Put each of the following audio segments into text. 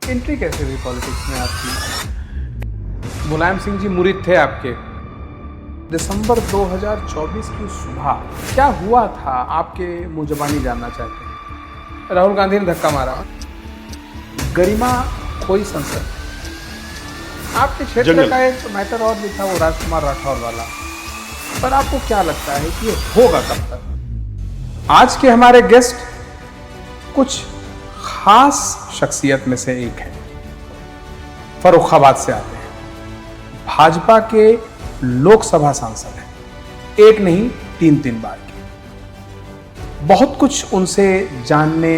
Entry कैसे हुई politics में आपकी? मुलायम सिंह जी मुरीद थे आपके। दिसंबर 2024 की सुबह क्या हुआ था आपके मुंह ज़बानी जानना चाहते हैं। राहुल गांधी ने धक्का मारा, गरिमा खोई संसद। आपके क्षेत्र का एक मैटर और भी था, वो राजकुमार राठौर वाला। पर आपको क्या लगता है कि ये होगा कब तक? आज के हमारे गेस्ट कुछ खास शख्सियत में से एक है। फर्रुखाबाद से आते हैं, भाजपा के लोकसभा सांसद हैं, एक नहीं 3 बार के। बहुत कुछ उनसे जानने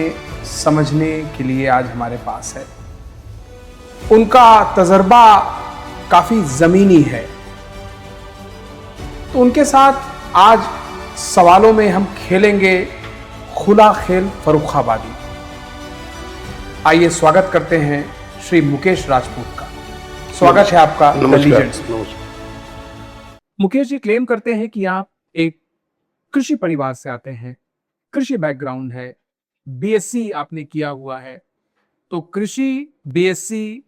समझने के लिए आज हमारे पास है। उनका तजर्बा काफी जमीनी है, तो उनके साथ आज सवालों में हम खेलेंगे खुला खेल फर्रुखाबादी। आइए स्वागत करते हैं श्री मुकेश राजपूत का। स्वागत है आपका लीजेंड्स। मुकेश जी क्लेम करते हैं कि आप एक कृषि परिवार से आते हैं, कृषि बैकग्राउंड है, बीएससी आपने किया हुआ है। तो कृषि, बीएससी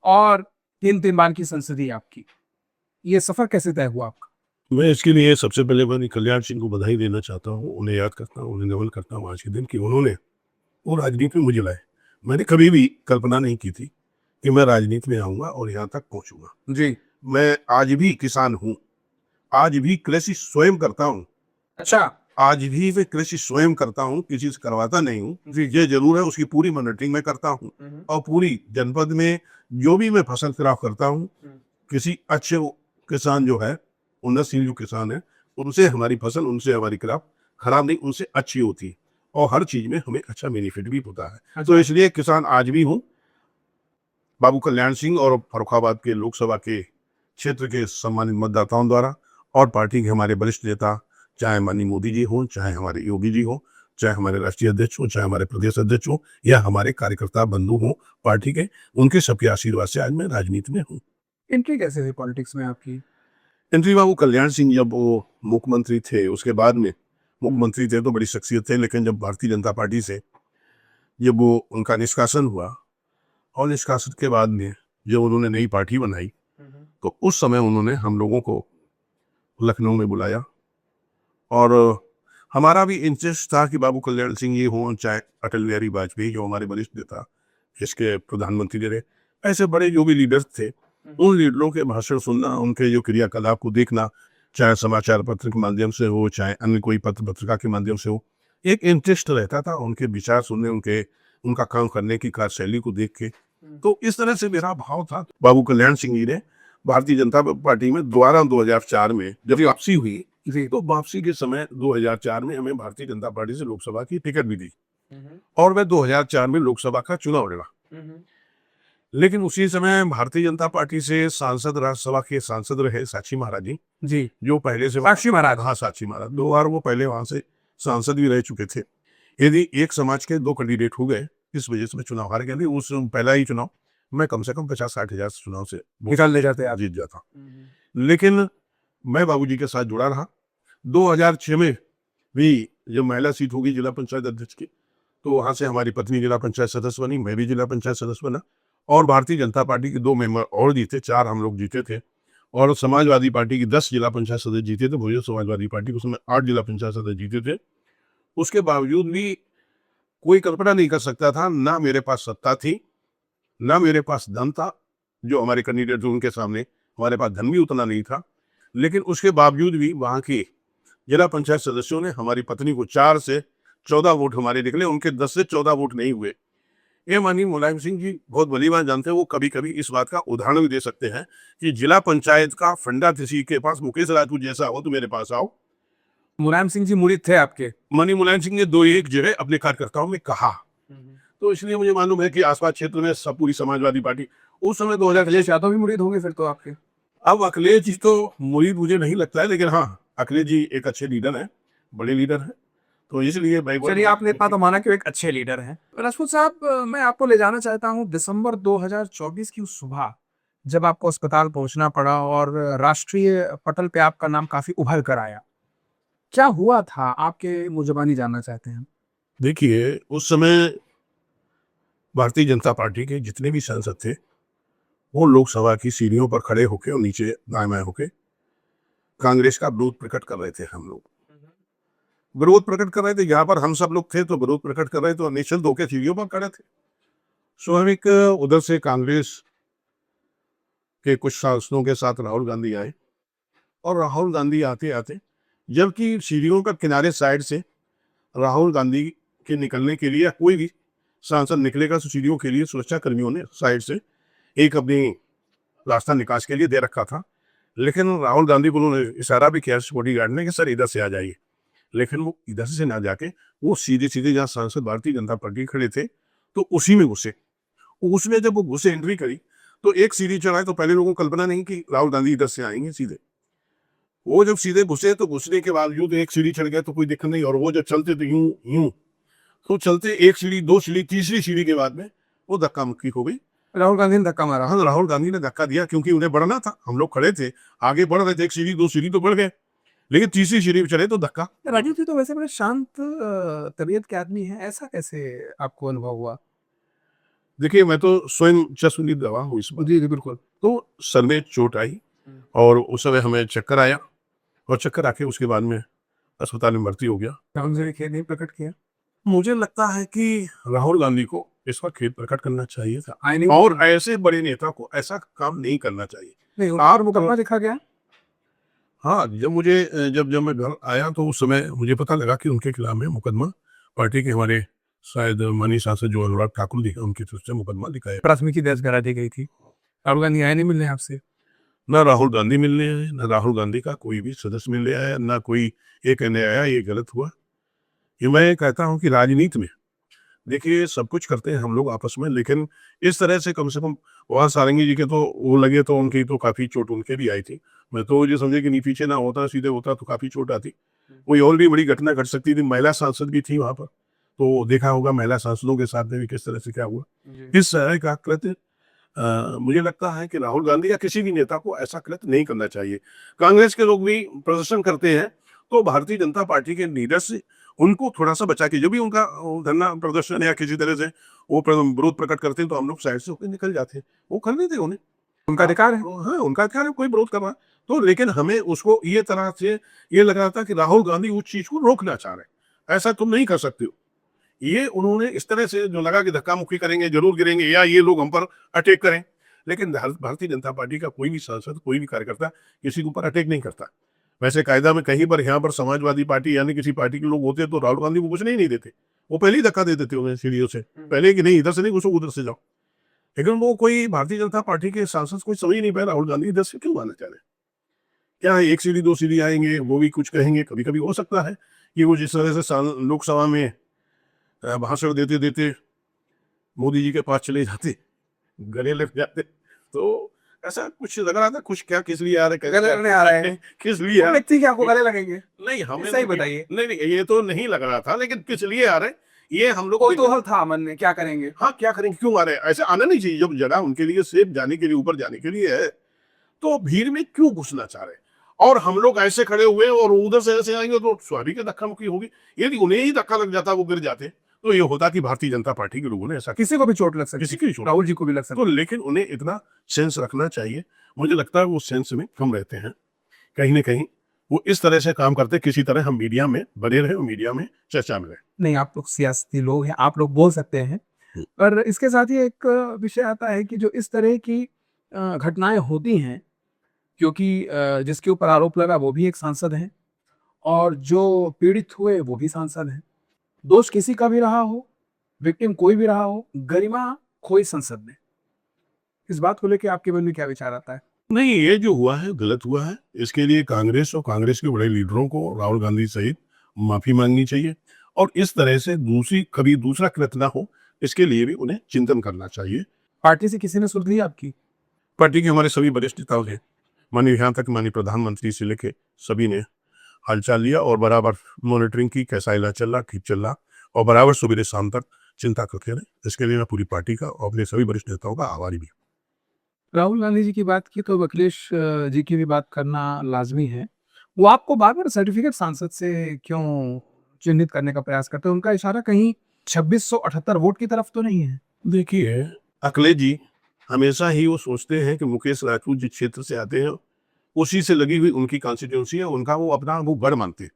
और 3 बार की संसदीय आपकी, ये सफर कैसे तय हुआ आपका? मैं इसके लिए सबसे पहले मैं कल्याण सिंह को बधाई देना चाहता हूँ। उन्हें याद करता हूँ, उन्हें नमन करता हूँ आज के दिन कि उन्होंने वो राजनीति में मुझे लाए। मैंने कभी भी कल्पना नहीं की थी कि मैं राजनीति में आऊँगा और यहाँ तक पहुँचूंगा। जी। मैं आज भी किसान हूँ, आज भी कृषि स्वयं करता हूँ। अच्छा। आज भी मैं कृषि स्वयं करता हूँ, किसी से करवाता नहीं हूँ। ये जरूर है, उसकी पूरी मॉनिटरिंग मैं करता हूँ और पूरी जनपद में जो भी मैं फसल खराब करता हूँ, किसी अच्छे किसान जो है, उन्नतशील जो किसान है, उनसे हमारी फसल, उनसे हमारी क्रॉप खराब नहीं, उनसे अच्छी होती है और हर चीज में हमें अच्छा बेनिफिट भी होता है। तो इसलिए किसान आज भी हूँ। बाबू कल्याण सिंह और फर्रुखाबाद के लोकसभा के क्षेत्र के सम्मानित मतदाताओं द्वारा और पार्टी के हमारे वरिष्ठ नेता, चाहे माननीय मोदी जी हों, चाहे हमारे योगी जी हों, चाहे हमारे राष्ट्रीय अध्यक्ष हों, चाहे हमारे प्रदेश अध्यक्ष हों, या हमारे कार्यकर्ता बंधु हों पार्टी के, उनके सबके आशीर्वाद से आज मैं राजनीति में हूँ। एंट्री कैसे हुई पॉलिटिक्स में आपकी? एंट्री बाबू कल्याण सिंह जब वो मुख्यमंत्री थे, उसके बाद में मुख्यमंत्री थे तो बड़ी शख्सियत थे, लेकिन जब भारतीय जनता पार्टी से जब वो उनका निष्कासन हुआ और निष्कासन के बाद में जब उन्होंने नई पार्टी बनाई, तो उस समय उन्होंने हम लोगों को लखनऊ में बुलाया और हमारा भी इंटरेस्ट था कि बाबू कल्याण सिंह ये हों, चाहे अटल बिहारी वाजपेयी जो हमारे वरिष्ठ नेता, इसके प्रधानमंत्री रहे, ऐसे बड़े जो भी लीडर्स थे, उन लीडरों के भाषण सुनना, उनके जो क्रियाकलाप को देखना, चाहे समाचार पत्र के माध्यम से हो, चाहे अन्य कोई पत्र पत्रिका के माध्यम से हो, एक इंटरेस्ट रहता था उनके विचार सुनने, उनका काम करने की कार्यशैली को देख के। तो इस तरह से मेरा भाव था। बाबू कल्याण सिंह जी ने भारतीय जनता पार्टी में दोबारा 2004 में जब वापसी हुई, तो वापसी के समय 2004 में हमें भारतीय जनता पार्टी से लोकसभा की टिकट भी दी और मैं 2004 में लोकसभा का चुनाव लड़ा। लेकिन उसी समय भारतीय जनता पार्टी से सांसद, राज्यसभा के सांसद रहे साक्षी महाराज जी, जो पहले से साक्षी महाराज। हाँ, साक्षी महाराज 2 बार वो पहले वहां से सांसद भी रह चुके थे। यदि एक समाज के 2 कैंडिडेट हो गए, इस वजह से मैं चुनाव हार गया। उस पहला ही चुनाव मैं कम से कम 50-60 हजार चुनाव से निकाल ले जाते आप, जीत जाता। लेकिन मैं बाबूजी के साथ जुड़ा रहा। 2006 में भी जब महिला सीट होगी जिला पंचायत अध्यक्ष की, तो वहां से हमारी पत्नी जिला पंचायत सदस्य बनी, मैं भी जिला पंचायत सदस्य बना और भारतीय जनता पार्टी के 2 मेंबर और जीते, 4 हम लोग जीते थे और समाजवादी पार्टी की 10 जिला पंचायत सदस्य जीते थे। बहुजन समाजवादी पार्टी उस समय 8 जिला पंचायत सदस्य जीते थे। उसके बावजूद भी कोई कल्पना नहीं कर सकता था, ना मेरे पास सत्ता थी, ना मेरे पास धन था, जो हमारे कैंडिडेट थे उनके सामने हमारे पास धन भी उतना नहीं था। लेकिन उसके बावजूद भी वहां के जिला पंचायत सदस्यों ने हमारी पत्नी को 4 से 14 वोट हमारे निकले, उनके 10 से 14 वोट नहीं हुए। ये माननीय मुलायम सिंह जी बहुत भली बात जानते हैं, वो कभी कभी इस बात का उदाहरण भी दे सकते हैं कि जिला पंचायत का फंडा किसी के पास मुकेश राजपूत जैसा हो तो मेरे पास आओ। मुलायम सिंह जी मुरीद थे आपके। माननीय मुलायम सिंह ने 2-1 जो है अपने कार्यकर्ताओं में कहा, तो इसलिए मुझे मालूम है कि आसपास क्षेत्र में सब पूरी समाजवादी पार्टी उस समय 2000 अखिलेश यादव भी मुरीद होंगे फिर तो आपके। अब अखिलेश जी तो मुरीद मुझे नहीं लगता है, लेकिन हाँ, अखिलेश जी एक अच्छे लीडर हैं, बड़े लीडर हैं, तो इसलिए चलिए आपने इतना तो माना कि वो एक अच्छे लीडर हैं। राजपूत साहब, मैं आपको ले जाना चाहता हूँ दिसंबर 2024 की उस सुबह, जब आपको अस्पताल पहुंचना पड़ा और राष्ट्रीय पटल पे आपका नाम काफी उभर कर आया। क्या हुआ था, आपके मुंह ज़बानी जानना चाहते हैं। देखिए, उस समय भारतीय जनता पार्टी के जितने भी सांसद थे वो लोकसभा की सीढ़ियों पर खड़े होके और नीचे दाएं बाएं होके कांग्रेस का विरोध प्रकट कर रहे थे। हम लोग विरोध प्रकट कर रहे थे, यहाँ पर हम सब लोग थे तो विरोध प्रकट कर रहे थे और निश्चित होकर सीढ़ियों पर खड़े थे। स्वाभाविक उधर से कांग्रेस के कुछ सांसदों के साथ राहुल गांधी आए और राहुल गांधी आते आते जबकि सीढ़ियों का किनारे साइड से राहुल गांधी के निकलने के लिए कोई भी सांसद निकलेगा तो सीढ़ियों के लिए सुरक्षा कर्मियों ने साइड से एक अपनी रास्ता निकास के लिए दे रखा था, लेकिन राहुल गांधी को उन्होंने इशारा भी किया सिक्योरिटी गार्ड ने कि सर इधर से आ जाइए, लेकिन वो इधर से ना जाके वो सीधे सीधे जहाँ सांसद भारतीय जनता पार्टी खड़े थे तो उसी में घुसे। उसमें जब वो घुसे एंट्री करी तो एक सीढ़ी चढ़ाए तो पहले लोगों को कल्पना नहीं कि राहुल गांधी इधर से आएंगे सीधे। वो जब सीधे घुसे तो घुसने के बावजूद एक सीढ़ी चढ़ गया तो कोई दिक्कत नहीं, और वो जब चलते तो यूं यूं तो चलते एक सीढ़ी दो सीढ़ी तीसरी सीढ़ी के बाद में वो धक्का मुक्की हो गई। राहुल गांधी ने धक्का मारा। हाँ, राहुल गांधी ने धक्का दिया क्योंकि उन्हें बढ़ना था। हम लोग खड़े थे, आगे बढ़ रहे थे, एक सीढ़ी दो सीढ़ी तो बढ़ गए, लेकिन तीसरी सीढ़ी पे चले तो धक्का। राजीव जी तो वैसे बड़े शांत तबीयत के आदमी हैं, ऐसा कैसे आपको अनुभव हुआ? देखिए मैं तो स्वयं चश्मदीद गवाह हूँ इस बात। जी जी बिल्कुल। तो सर में चोट आई और उस समय हमें चक्कर आया और चक्कर आके उसके बाद में अस्पताल में भर्ती हो गया। राहुल जी ने खेद नहीं प्रकट किया? मुझे लगता है कि राहुल गांधी को इस पर खेद प्रकट करना चाहिए था आई नहीं और ऐसे बड़े नेता को ऐसा काम नहीं करना चाहिए। नहीं आप और मुकदमा लिखा गया? हाँ, जब मैं घर आया तो उस समय मुझे पता लगा कि उनके खिलाफ में मुकदमा पार्टी के हमारे शायद माननीय सांसद जो अनुराग ठाकुर जी उनकी तरफ से मुकदमा लिखा है। प्राथमिकी दर्ज करा दी गई थी। राहुल गांधी आए नहीं मिलने आपसे? न राहुल गांधी मिलने आए, न राहुल गांधी का कोई भी सदस्य मिलने आया, न कोई ये कहने आया ये गलत हुआ। ये मैं कहता हूँ कि राजनीति में देखिए सब कुछ करते हैं हम लोग आपस में, लेकिन इस तरह से कम वहाँ सारंगी जी के तो वो लगे तो उनकी तो काफी चोट उनके भी आई थी। मैं तो ये समझे कि नहीं पीछे ना होता सीधे होता तो काफी चोट आती। कोई और भी बड़ी घटना घट सकती थी। महिला सांसद भी थी वहां पर, तो देखा होगा महिला सांसदों के साथ में भी किस तरह से क्या हुआ। इस तरह का कृत्य मुझे लगता है कि राहुल गांधी या किसी भी नेता को ऐसा कृत्य नहीं करना चाहिए। कांग्रेस के लोग भी प्रदर्शन करते हैं तो भारतीय जनता पार्टी के लीडर से उनको थोड़ा सा बचा के, जो भी उनका धरना प्रदर्शन या किसी तरह से वो विरोध प्रकट करते हैं तो हम लोग साइड से होकर निकल जाते हैं। वो करने थे उन्हें, उनका अधिकार है। हाँ उनका अधिकार है, कोई विरोध कर रहा है तो, लेकिन हमें उसको ये तरह से ये लग रहा था कि राहुल गांधी उस चीज को रोकना चाह रहे हैं। ऐसा तुम नहीं कर सकते हो। ये उन्होंने इस तरह से जो लगा कि धक्का मुक्की करेंगे, जरूर गिरेंगे या ये लोग हम पर अटैक करें, लेकिन भारतीय जनता पार्टी का कोई भी सांसद कोई भी कार्यकर्ता किसी के ऊपर अटैक नहीं करता। वैसे कायदा में कहीं पर यहाँ पर समाजवादी पार्टी यानी किसी पार्टी के लोग होते तो राहुल गांधी को कुछ नहीं देते, वो पहले ही धक्का दे देते उन्हें सीढ़ियों से पहले कि नहीं इधर से नहीं घुसो उधर से जाओ। लेकिन वो कोई भारतीय जनता पार्टी के सांसद कोई समझ नहीं पाया राहुल गांधी इधर से क्यों आना चाह रहे। क्या है, एक सीढ़ी दो सीढ़ी आएंगे, वो भी कुछ कहेंगे। कभी कभी हो सकता है कि वो जिस तरह से लोकसभा में भाषण देते देते मोदी जी के पास चले जाते, गले लग जाते, तो ऐसा कुछ लग रहा था। कुछ क्या किस लिए आ रहे, गले लगने आ रहे हैं, किस लिए व्यक्ति क्या आपको गले लगेंगे? नहीं हमें सही बताइए। नहीं ये तो नहीं लग रहा था, लेकिन किस लिए आ रहे ये हम लोग कोई तो था मन में, क्या करेंगे? हाँ क्या करेंगे, क्यों आ रहे हैं, ऐसे आना नहीं चाहिए। जब जगह उनके लिए सेफ जाने के लिए ऊपर जाने के लिए है तो भीड़ में क्यों घुसना चाह रहे हैं। और हम लोग ऐसे खड़े हुए और उधर से ऐसे आएंगे तो स्वाभाविक धक्का मुक्की होगी। यदि उन्हें ही धक्का लग जाता वो गिर जाते तो ये होता कि भारतीय जनता पार्टी के लोगों ने ऐसा, किसी को भी चोट लग सकती, किसी की चोट, राहुल जी को भी लग सकती। तो लेकिन उन्हें इतना सेंस रखना चाहिए। मुझे लगता है वो सेंस में कम रहते हैं। कहीं ना कहीं वो इस तरह से काम करते किसी तरह हम मीडिया में बने रहे, मीडिया में चर्चा में रहे। नहीं, आप लोग सियासी लोग हैं, आप लोग बोल सकते हैं, पर इसके साथ ही एक विषय आता है कि जो इस तरह की घटनाएं होती हैं, क्योंकि जिसके ऊपर आरोप लगा वो भी एक सांसद हैं और जो पीड़ित हुए वो भी सांसद हैं। दोष किसी का भी रहा हो, विक्टिम कोई भी रहा हो, गरिमा खोई संसद ने। इस बात को लेकर आपके मन में क्या विचार आता है? नहीं, ये जो हुआ है गलत हुआ है। इसके लिए कांग्रेस और कांग्रेस के बड़े लीडरों को राहुल गांधी सहित माफी मांगनी चाहिए और इस तरह से कभी दूसरा कृत्य ना हो, इसके लिए भी उन्हें चिंतन करना चाहिए। पार्टी से किसी ने सुध ली आपकी? पार्टी के हमारे सभी वरिष्ठ नेताओं ने, माननीय यहाँ तक माननीय प्रधानमंत्री से लेके सभी ने हालचाल लिया और बराबर मॉनिटरिंग की, कैसा इलाज चल रहा, ठीक चल रहा, और बराबर सुबह शाम तक चिंता करते रहे। इसके लिए मैं पूरी पार्टी का और अपने सभी वरिष्ठ नेताओं का आभारी भी। राहुल गांधी जी की बात की तो अखिलेश जी की भी बात करना लाजमी है। वो आपको बार बार सर्टिफिकेट सांसद से क्यों चिन्हित करने का प्रयास करते हैं? उनका इशारा कहीं 2678 वोट की तरफ तो नहीं है? देखिए, अखिलेश जी हमेशा ही वो सोचते हैं कि मुकेश राजपूत जिस क्षेत्र से आते हैं, उसी से लगी हुई उनकी कॉन्स्टिट्यूंसी है, उनका वो अपना वो गढ़ मानते हैं।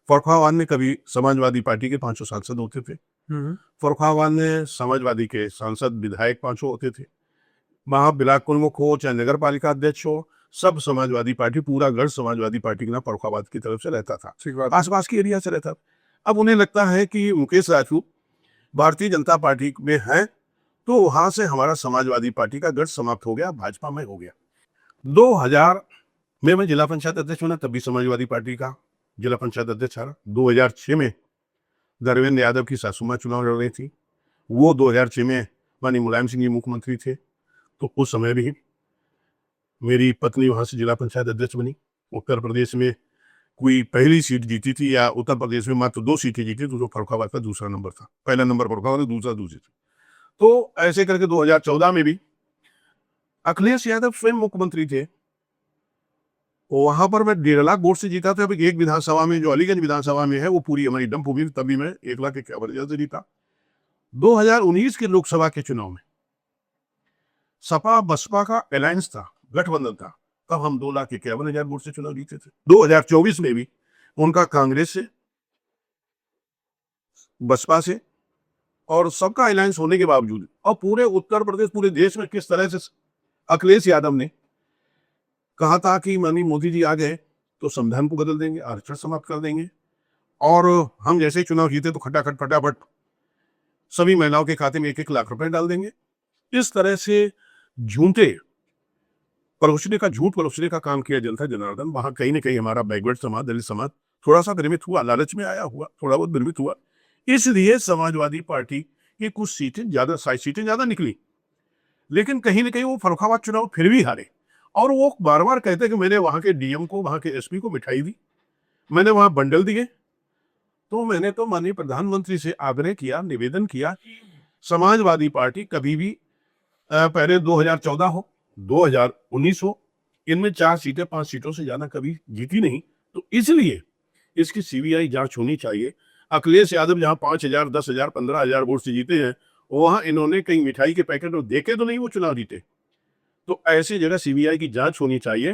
फर्रुखाबाद में कभी समाजवादी पार्टी के 500 सांसद होते थे। फर्रुखाबाद में समाजवादी के सांसद विधायक 500 होते थे। वहाँ बिलासपुर मुख हो चाहे नगर पालिका अध्यक्ष हो, सब समाजवादी पार्टी, पूरा गढ़ समाजवादी पार्टी के नाम फर्रुखाबाद की तरफ से रहता था, ठीक बात है। आसपास के एरिया से रहता था। अब उन्हें लगता है कि मुकेश राजपूत भारतीय जनता पार्टी में है, तो वहां से हमारा समाजवादी पार्टी का गढ़ समाप्त हो गया, भाजपा में हो गया। 2000 में मैं जिला पंचायत अध्यक्ष बना, तब भी समाजवादी पार्टी का जिला पंचायत अध्यक्ष रहा। 2006 में धर्मेंद्र यादव की सासू माँ चुनाव लड़ रही थी, वो 2006 में माननीय मुलायम सिंह जी मुख्यमंत्री थे, तो उस समय भी मेरी पत्नी वहां से जिला पंचायत अध्यक्ष बनी। उत्तर प्रदेश में कोई पहली सीट जीती थी, या उत्तर प्रदेश में मात्र 2 सीटें जीती, तो जो फर्रुखाबाद का दूसरा नंबर था। पहला नंबर फर्रुखाबाद, दूसरा दूसरी। तो ऐसे करके 2014 में भी अखिलेश यादव स्वयं मुख्यमंत्री थे, वहां पर मैं 1.5 लाख वोट से जीता था। अभी एक विधानसभा में, जो अलीगंज विधानसभा में है, वो पूरी हमारी डंप भूमि, तभी मैं 1,51,000 से जीता। 2019 के लोकसभा के चुनाव में सपा बसपा का अलायंस था, गठबंधन था, तब हम 2,51,000 वोट से चुनाव जीते थे। 2024 में भी उनका कांग्रेस से, बसपा से और सबका अलायंस होने के बावजूद, और पूरे उत्तर प्रदेश, पूरे देश में किस तरह से अखिलेश यादव ने कहा था कि माननीय मोदी जी आ गए तो संविधान को बदल देंगे, आरक्षण समाप्त कर देंगे, और हम जैसे ही चुनाव जीते तो खटाखट फटाफट सभी महिलाओं के खाते में 1-1 लाख रुपए डाल देंगे। इस तरह से झूठे परोसने का, झूठ परोसने का काम किया जनता जनार्दन। वहां कहीं ना कहीं हमारा बैकवर्ड समाज, दलित समाज थोड़ा सा भ्रमित हुआ, लालच में आया हुआ, थोड़ा बहुत भ्रमित हुआ। इसलिए समाजवादी पार्टी की कुछ सीटें ज्यादा, 60 सीटें ज्यादा निकली, लेकिन कहीं ना कहीं वो फर्रुखाबाद चुनाव फिर भी हारे। और वो बार बार कहते कि मैंने वहां के डीएम को, वहां के एसपी को मिठाई दी, मैंने वहां बंडल दिए। तो मैंने तो माननीय प्रधानमंत्री से आग्रह किया, निवेदन किया, समाजवादी पार्टी कभी भी पहले 2014 हो, 2019 हो, इनमें 4 सीटें, 5 सीटों से ज्यादा कभी जीती नहीं। तो इसलिए इसकी सीबीआई जांच होनी चाहिए। अखिलेश यादव जहां 5,000, 10,000, 15,000 वोट से जीते हैं, वहां इन्होंने कहीं मिठाई के पैकेट और देके तो नहीं वो चुनाव जीते। तो ऐसी जगह सीबीआई की जांच होनी चाहिए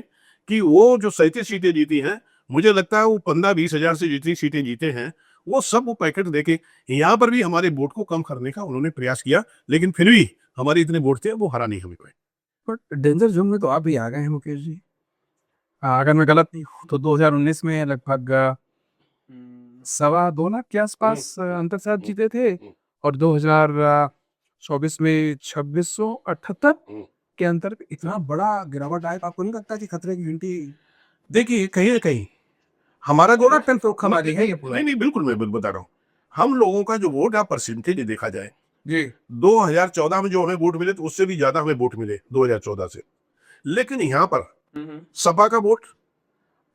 कि वो जो 37 सीटें जीती हैं, मुझे लगता है वो 15-20 हजार से जितनी सीटें जीते हैं, वो सब वो पैकेट देके, यहाँ पर भी हमारे वोट को कम करने का उन्होंने प्रयास किया, लेकिन फिर भी हमारे इतने वोट थे वो हरा नहीं हमें कोई। बट डेंजर जोन में तो आप भी आ गए हैं मुकेश जी। अगर मैं गलत नहीं हूँ तो 2019 में लगभग 2.25 लाख के आसपास अंतर साथ जीते थे, और 2024 में 2678 के अंतर पे इतना बड़ा गिरावट आया, तो आपको नहीं लगता कि खतरे की घंटी? देखिए, कहीं ना कहीं हमारा जो है ये पूरा, नहीं बिल्कुल, मैं बता रहा हूँ, हम लोगों का जो वोट है परसेंटेज देखा जाए जी 2014 में जो हमें वोट मिले, तो उससे भी ज्यादा हमें वोट मिले 2014 से। लेकिन यहाँ पर सपा का वोट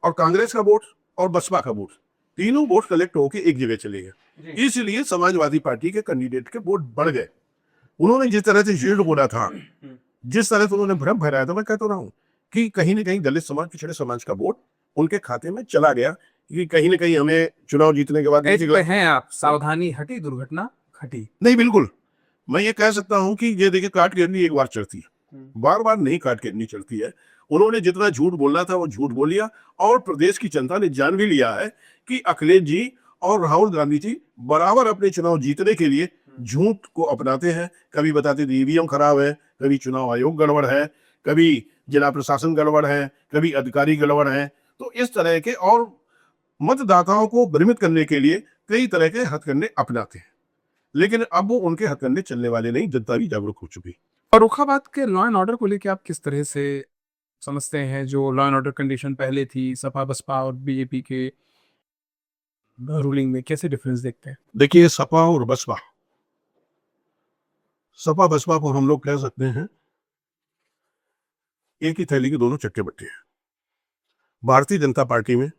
और कांग्रेस का वोट और बसपा का वोट, तीनों वोट कलेक्ट होकर एक जगह चले गए। इसलिए समाजवादी पार्टी के कैंडिडेट के वोट बढ़ गए। उन्होंने जिस तरह से शील्ड बोला था, जिस तरह से उन्होंने भ्रम फैलाया था, मैं कहता रहा हूँ कि कहीं ना कहीं दलित समाज, पिछड़े समाज का वोट उनके खाते में चला गया, कि कहीं ना कहीं हमें चुनाव जीतने के बाद हैं आप, सावधानी हटी, दुर्घटना घटी। नहीं, बिल्कुल मैं ये कह सकता हूं कि ये देखिए, काट केरनी एक बार चढ़ती है, बार बार नहीं काट केरनी चढ़ती है। उन्होंने जितना झूठ बोलना था वो झूठ बोल लिया, और प्रदेश की जनता ने जान भी लिया है कि अखिलेश जी और राहुल गांधी जी बराबर अपने चुनाव जीतने के लिए झूठ को अपनाते हैं। कभी बताते थे ईवीएम खराब है, कभी चुनाव आयोग गड़बड़ है, कभी जिला प्रशासन गड़बड़ है, कभी अधिकारी गड़बड़ है। तो इस तरह के, और मतदाताओं को भ्रमित करने के लिए कई तरह के हथकंडे अपनाते हैं, लेकिन अब वो उनके हथकंडे चलने वाले नहीं, जनता भी जागरूक हो चुकी। फर्रुखाबाद के लॉ एंड ऑर्डर को लेकर आप किस तरह से समझते हैं? जो लॉ एंड ऑर्डर कंडीशन पहले थी सपा बसपा और बीजेपी के रूलिंग में, कैसे डिफरेंस देखते हैं? देखिए, सपा बसपा को हम लोग कह सकते हैं एक ही थैली के दोनों चट्टे बट्टे हैं। भारतीय जनता पार्टी में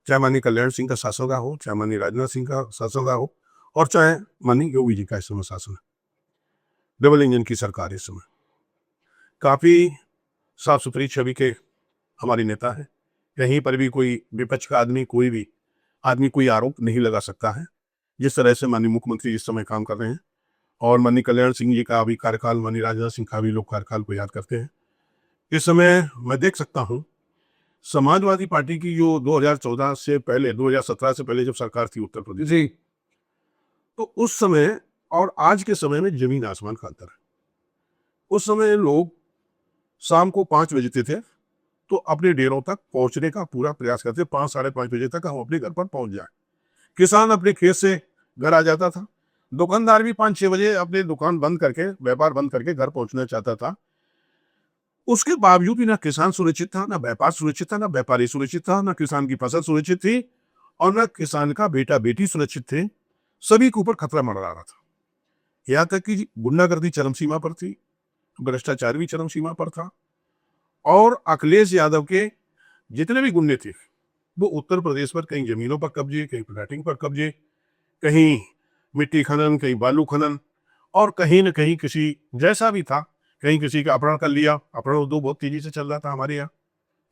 चाहे माननीय कल्याण सिंह का शासन रहा हो, चाहे माननीय राजनाथ सिंह का शासन रहा हो, और चाहे माननीय योगी जी का इस समय शासन है, डबल इंजन की सरकार इस समय। काफी साफ सुथरी छवि के हमारे नेता है, कहीं पर भी कोई विपक्ष का आदमी, कोई भी आदमी कोई आरोप नहीं लगा सकता है, जिस तरह से माननीय मुख्यमंत्री इस समय काम कर रहे हैं। और माननीय कल्याण सिंह जी का भी कार्यकाल, माननीय राजनाथ सिंह का भी लोग कार्यकाल को याद करते हैं। इस समय मैं देख सकता हूँ समाजवादी पार्टी की जो 2014 से पहले, 2017 से पहले जब सरकार थी उत्तर प्रदेश, जी, तो उस समय और आज के समय में जमीन आसमान का अंतर है। उस समय लोग शाम को 5 बजते थे तो अपने डेरों तक पहुंचने का पूरा प्रयास करते, 5 साढ़े 5 बजे तक हम अपने घर पर पहुंच जाए। किसान अपने खेत से घर आ जाता था, दुकानदार भी 5-6 बजे अपने दुकान बंद करके, व्यापार बंद करके घर पहुंचना चाहता था। उसके बावजूद भी ना किसान सुरक्षित था, ना व्यापार सुरक्षित था, ना व्यापारी सुरक्षित था, ना किसान की फसल सुरक्षित थी और ना किसान का बेटा बेटी सुरक्षित थे। सभी के ऊपर खतरा मंडरा रहा था। यहाँ तक कि गुंडागर्दी चरम सीमा पर थी, भ्रष्टाचार भी चरम सीमा पर था और अखिलेश यादव के जितने भी गुंडे थे वो उत्तर प्रदेश पर कहीं जमीनों पर कब्जे, कहीं प्लाटिंग पर कब्जे, कहीं मिट्टी खनन, कहीं बालू खनन और कहीं न कहीं किसी जैसा भी था, कहीं किसी का अपहरण कर लिया। अपहरण उद्योग बहुत तेजी से चल रहा था हमारे यहाँ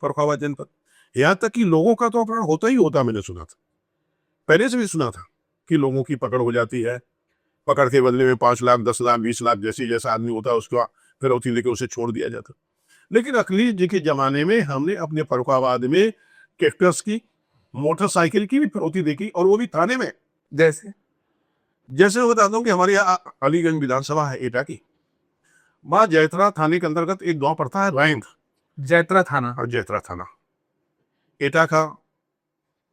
फर्रुखाबाद जनपद। यहाँ तक कि लोगों का तो अपहरण होता ही होता, मैंने सुना था, पहले से भी सुना था कि लोगों की पकड़ हो जाती है, पकड़ के बदले में 5 लाख, 10 लाख, 20 लाख जैसा आदमी होता है उसका फिरौती लेके उसे छोड़ दिया जाता। लेकिन अखिलेश जी के जमाने में हमने अपने फर्रुखाबाद में ट्रैक्टर्स की, मोटरसाइकिल की भी फिरौती देखी और वो भी थाने में। जैसे जैसे मैं बताता हूँ कि हमारे यहाँ अलीगंज विधानसभा है एटा की, वहां जैतरा थाने के अंतर्गत एक गांव पड़ता है रैंद, जैतरा थाना। और जैतरा थाना एटा का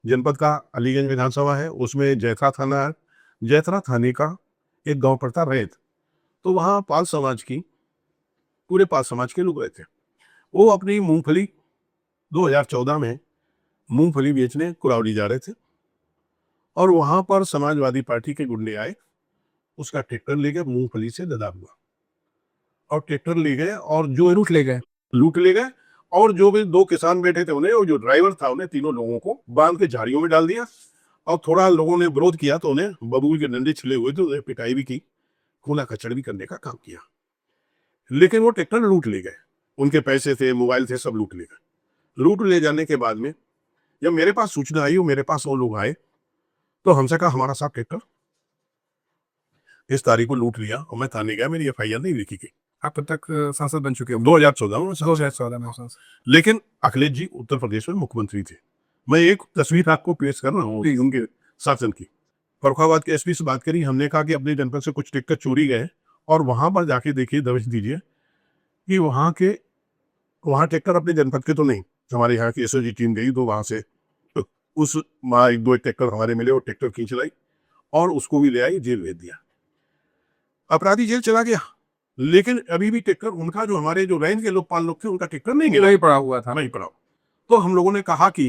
जनपद का अलीगंज विधानसभा है, उसमें जैतरा थाना है। जैतरा थाने का एक गांव पड़ता रैंद, तो वहां पाल समाज की, पूरे पाल समाज के लोग रहते। वो अपनी मूंगफली 2014 में मूंगफली बेचने कुरावली जा रहे थे और वहां पर समाजवादी पार्टी के गुंडे आए, उसका ट्रैक्टर ले गए, मूंगफली से लदा हुआ, और ट्रैक्टर ले गए और जो लूट ले गए। लूट ले गए। और जो भी 2 किसान बैठे थे उन्हें, और जो ड्राइवर था उन्हें, तीनों लोगों को बांध के झाड़ियों में डाल दिया और थोड़ा लोगों ने विरोध किया तो उन्हें बबूल के डंडे छिले हुए थे, उन्हें पिटाई भी की, खूना खच्चड़ भी करने का काम किया। लेकिन वो ट्रैक्टर लूट ले गए, उनके पैसे थे, मोबाइल थे, सब लूट ले गए। लूट ले जाने के बाद में जब मेरे पास सूचना आई और मेरे पास वो लोग आए तो हमसे कहा हमारा साहब ट्रैक्टर इस तारीख को लूट लिया, और मैं थाने गया, मेरी FIR नहीं लिखी गई। आप तब तक सांसद बन चुके हो। 2014 में 2014 में सांसद। लेकिन अखिलेश जी उत्तर प्रदेश में मुख्यमंत्री थे। मैं एक तस्वीर आपको पेश कर रहा हूँ उनके शासन की। फर्रुखाबाद के SP से बात करी, हमने कहा कि अपने जनपद से कुछ ट्रैक्टर चोरी गए और वहां पर जाके देखिए, दबिश दीजिए कि वहां ट्रैक्टर अपने जनपद के तो नहीं, हमारे यहाँ की SOG टीम गई तो वहां से उस वहां 1-2 ट्रैक्टर हमारे मिले और ट्रैक्टर खींच लाई और उसको भी ले आई, जेल भेज दिया। अपराधी जेल चला गया, लेकिन अभी भी ट्रैक्टर उनका, जो हमारे जो रेंज के लोकपाल लोग थे, उनका ट्रैक्टर नहीं मिला, नहीं पड़ा हुआ था। नहीं पड़ा। तो हम लोगों ने कहा कि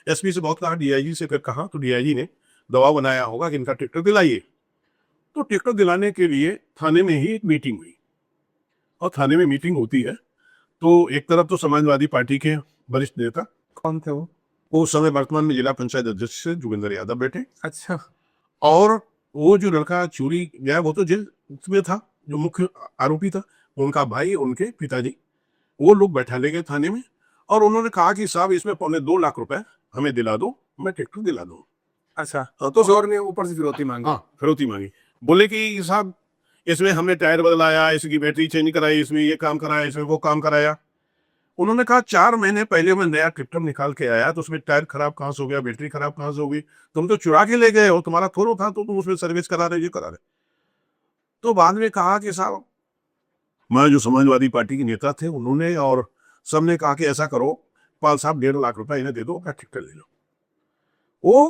SP से बहुत कहा, DIG से फिर कहा, तो DIG ने दबाव बनाया होगा कि इनका ट्रैक्टर दिलाइए। तो ट्रैक्टर दिलाने के लिए थाने में ही एक मीटिंग हुई, और थाने में मीटिंग होती है तो एक तरफ तो समाजवादी पार्टी के वरिष्ठ नेता, कौन थे वो? वो उस समय वर्तमान में जिला पंचायत अध्यक्ष से जोगिंदर यादव बैठे, अच्छा। और वो जो लड़का चोरी गया वो तो जेल में था, जो मुख्य आरोपी था, उनका भाई, उनके पिताजी, वो लोग बैठा ले गए थाने में और उन्होंने कहा कि साहब इसमें 2.25 लाख रुपए हमें दिला दो, मैं ट्रैक्टर दिला दूँ। अच्छा, हाँ, तो जोर ने ऊपर से फिरौती मांगी। हाँ, फिरौती मांगी। बोले कि साहब इसमें हमने टायर बदलाया, इसकी बैटरी चेंज कराई, इसमें ये काम कराया, इसमें वो काम कराया। उन्होंने कहा 4 महीने पहले मैं नया ट्रैक्टर निकाल के आया तो उसमें टायर खराब कहाँ से हो गया, बैटरी खराब कहाँ से हो गई, तुम तो चुरा के ले गए हो, तुम्हारा थोड़ा था तो तुम उसमें सर्विस करा रहे, ये करा रहे। तो बाद में कहा कि साहब, मैं जो समाजवादी पार्टी के नेता थे उन्होंने और सबने कहा कि ऐसा करो, पाल साहब 1.5 लाख रुपए इन्हें दे दो, अपना ट्रैक्टर ले लो। वो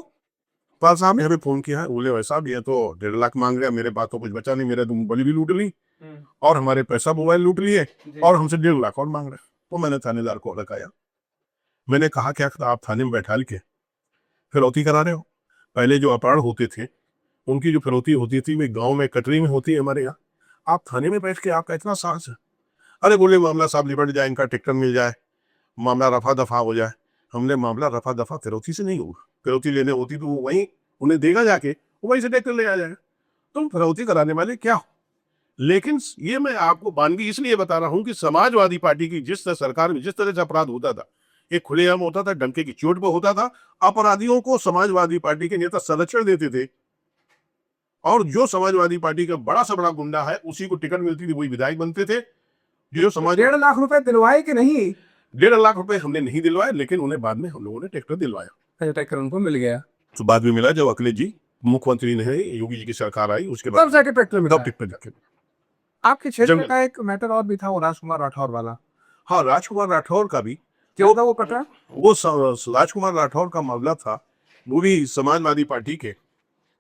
पाल साहब ने हमें फोन किया, बोले भाई साहब ये तो 1.5 लाख मांग रहे, मेरे पास तो कुछ बचा नहीं, मेरे तो मोबाइल भी लूट ली और हमारे पैसा मोबाइल लूट लिए और हमसे 1.5 लाख और मांग रहे। तो मैंने थानेदार को लगाया, मैंने कहा क्या आप थाने में बैठा के फिरौती करा रहे हो? पहले जो अपराध होते थे उनकी जो फिरौती होती थी वे गांव में कटरी में होती है, हमारे यहाँ आप थाने में बैठ के आपका इतना साहस है? अरे बोले मामला साहब निपट जाए, इनका ट्रैक्टर मिल जाए, मामला रफा दफा हो जाए। हमने मामला रफा दफा फिरौती से नहीं होगा, फिरौती लेने होती तो वो वहीं उन्हें देगा जाके, वो वहीं से ट्रैक्टर ले आ जाएगा। तुम फिरौती कराने वाले क्या हो? लेकिन ये मैं आपको बानगी इसलिए बता रहा हूं कि समाजवादी पार्टी की जिस तरह सरकार में जिस तरह से अपराध होता था, एक खुलेआम होता था, डंके की चोट पर होता था, अपराधियों को समाजवादी पार्टी के नेता संरक्षण देते थे और जो समाजवादी पार्टी का बड़ा सा बड़ा गुंडा है उसी को टिकट मिलती थी, वही विधायक बनते थे। जो समाज 1.5 लाख रुपए दिलवाए कि नहीं? 1.5 लाख रुपए हमने नहीं दिलवाए, लेकिन उन्हें बाद में हम लोगों ने ट्रैक्टर दिलवाया। अच्छा, ट्रैक्टर उनको मिल गया, तो बाद में मिला जब अखिलेश जी मुख्यमंत्री ने, योगी जी की सरकार आई, उसके बाद तब जाके ट्रैक्टर मिला तब है। ट्रैक्टर जाके। आपके क्षेत्र जंगल। का एक मैटर और भी था, वो राजकुमार राठौर वाला, हाँ, राजकुमार राठौर का भी, क्या था वो कटा? वो राजकुमार राठौर का मामला था। वो भी समाजवादी पार्टी के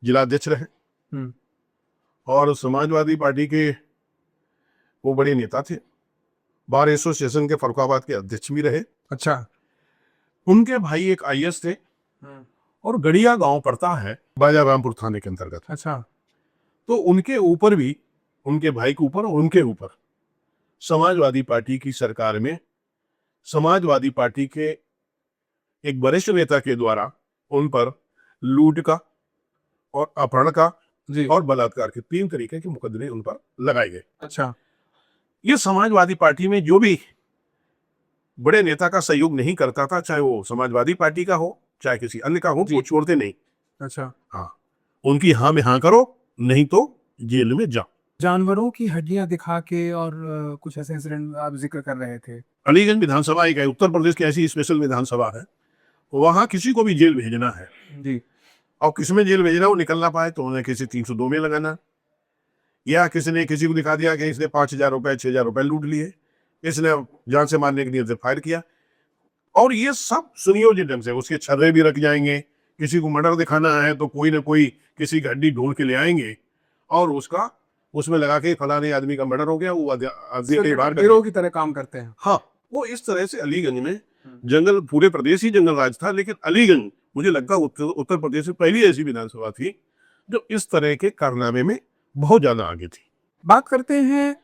जिलाध्यक्ष रहे हम्म, और समाजवादी पार्टी के वो बड़े नेता थे। बार एसोसिएशन के फरुखाबाद के अध्यक्ष भी रहे। अच्छा। उनके भाई एक आईएएस थे और गड़िया गांव पड़ता है बाजा रामपुर थाने के अंतर्गत। अच्छा। तो उनके ऊपर भी, उनके भाई के ऊपर और उनके ऊपर समाजवादी पार्टी की सरकार में समाजवादी पार्टी के एक वरिष्ठ नेता के द्वारा उन पर लूट का और अपहरण का जी। और बलात्कार के 3 तरीके के मुकदमे उन पर लगाए गए। अच्छा। ये समाजवादी पार्टी में जो भी बड़े नेता का सहयोग नहीं करता था, चाहे वो समाजवादी पार्टी का हो चाहे किसी अन्य का हो, वो छोड़ते नहीं। अच्छा। हाँ, उनकी हाँ में हाँ करो, नहीं तो जेल में जाओ। जानवरों की हड्डियां दिखा के और कुछ ऐसे इंसिडेंट आप जिक्र कर रहे थे। अलीगंज विधानसभा एक है, उत्तर प्रदेश की ऐसी स्पेशल विधानसभा है, वहां किसी को भी जेल भेजना है जी। और किसमें जेल भेजना वो निकल ना पाए तो उन्हें किसी 302 में लगाना, या किसी ने किसी को दिखा दिया कि इसने 5,000 रुपए 6,000 रुपए लूट लिए, इसने जान से मारने के लिए से फायर किया, और ये सब सुनियोजित ढंग से उसके छर्रे भी रख जाएंगे। किसी को मर्डर दिखाना है तो कोई ना कोई किसी की हड्डी ढूंढ के ले आएंगे और उसका उसमें लगा के फलाने आदमी का मर्डर हो गया, वो हीरो की तरह काम करते हैं। हाँ, वो इस तरह से अलीगंज में जंगल, पूरे प्रदेश ही जंगल राज था, लेकिन अलीगंज मुझे लगता है उत्तर प्रदेश में पहली ऐसी विधानसभा थी जो इस तरह के कारनामे में बहुत ज्यादा आगे थी। बात करते हैं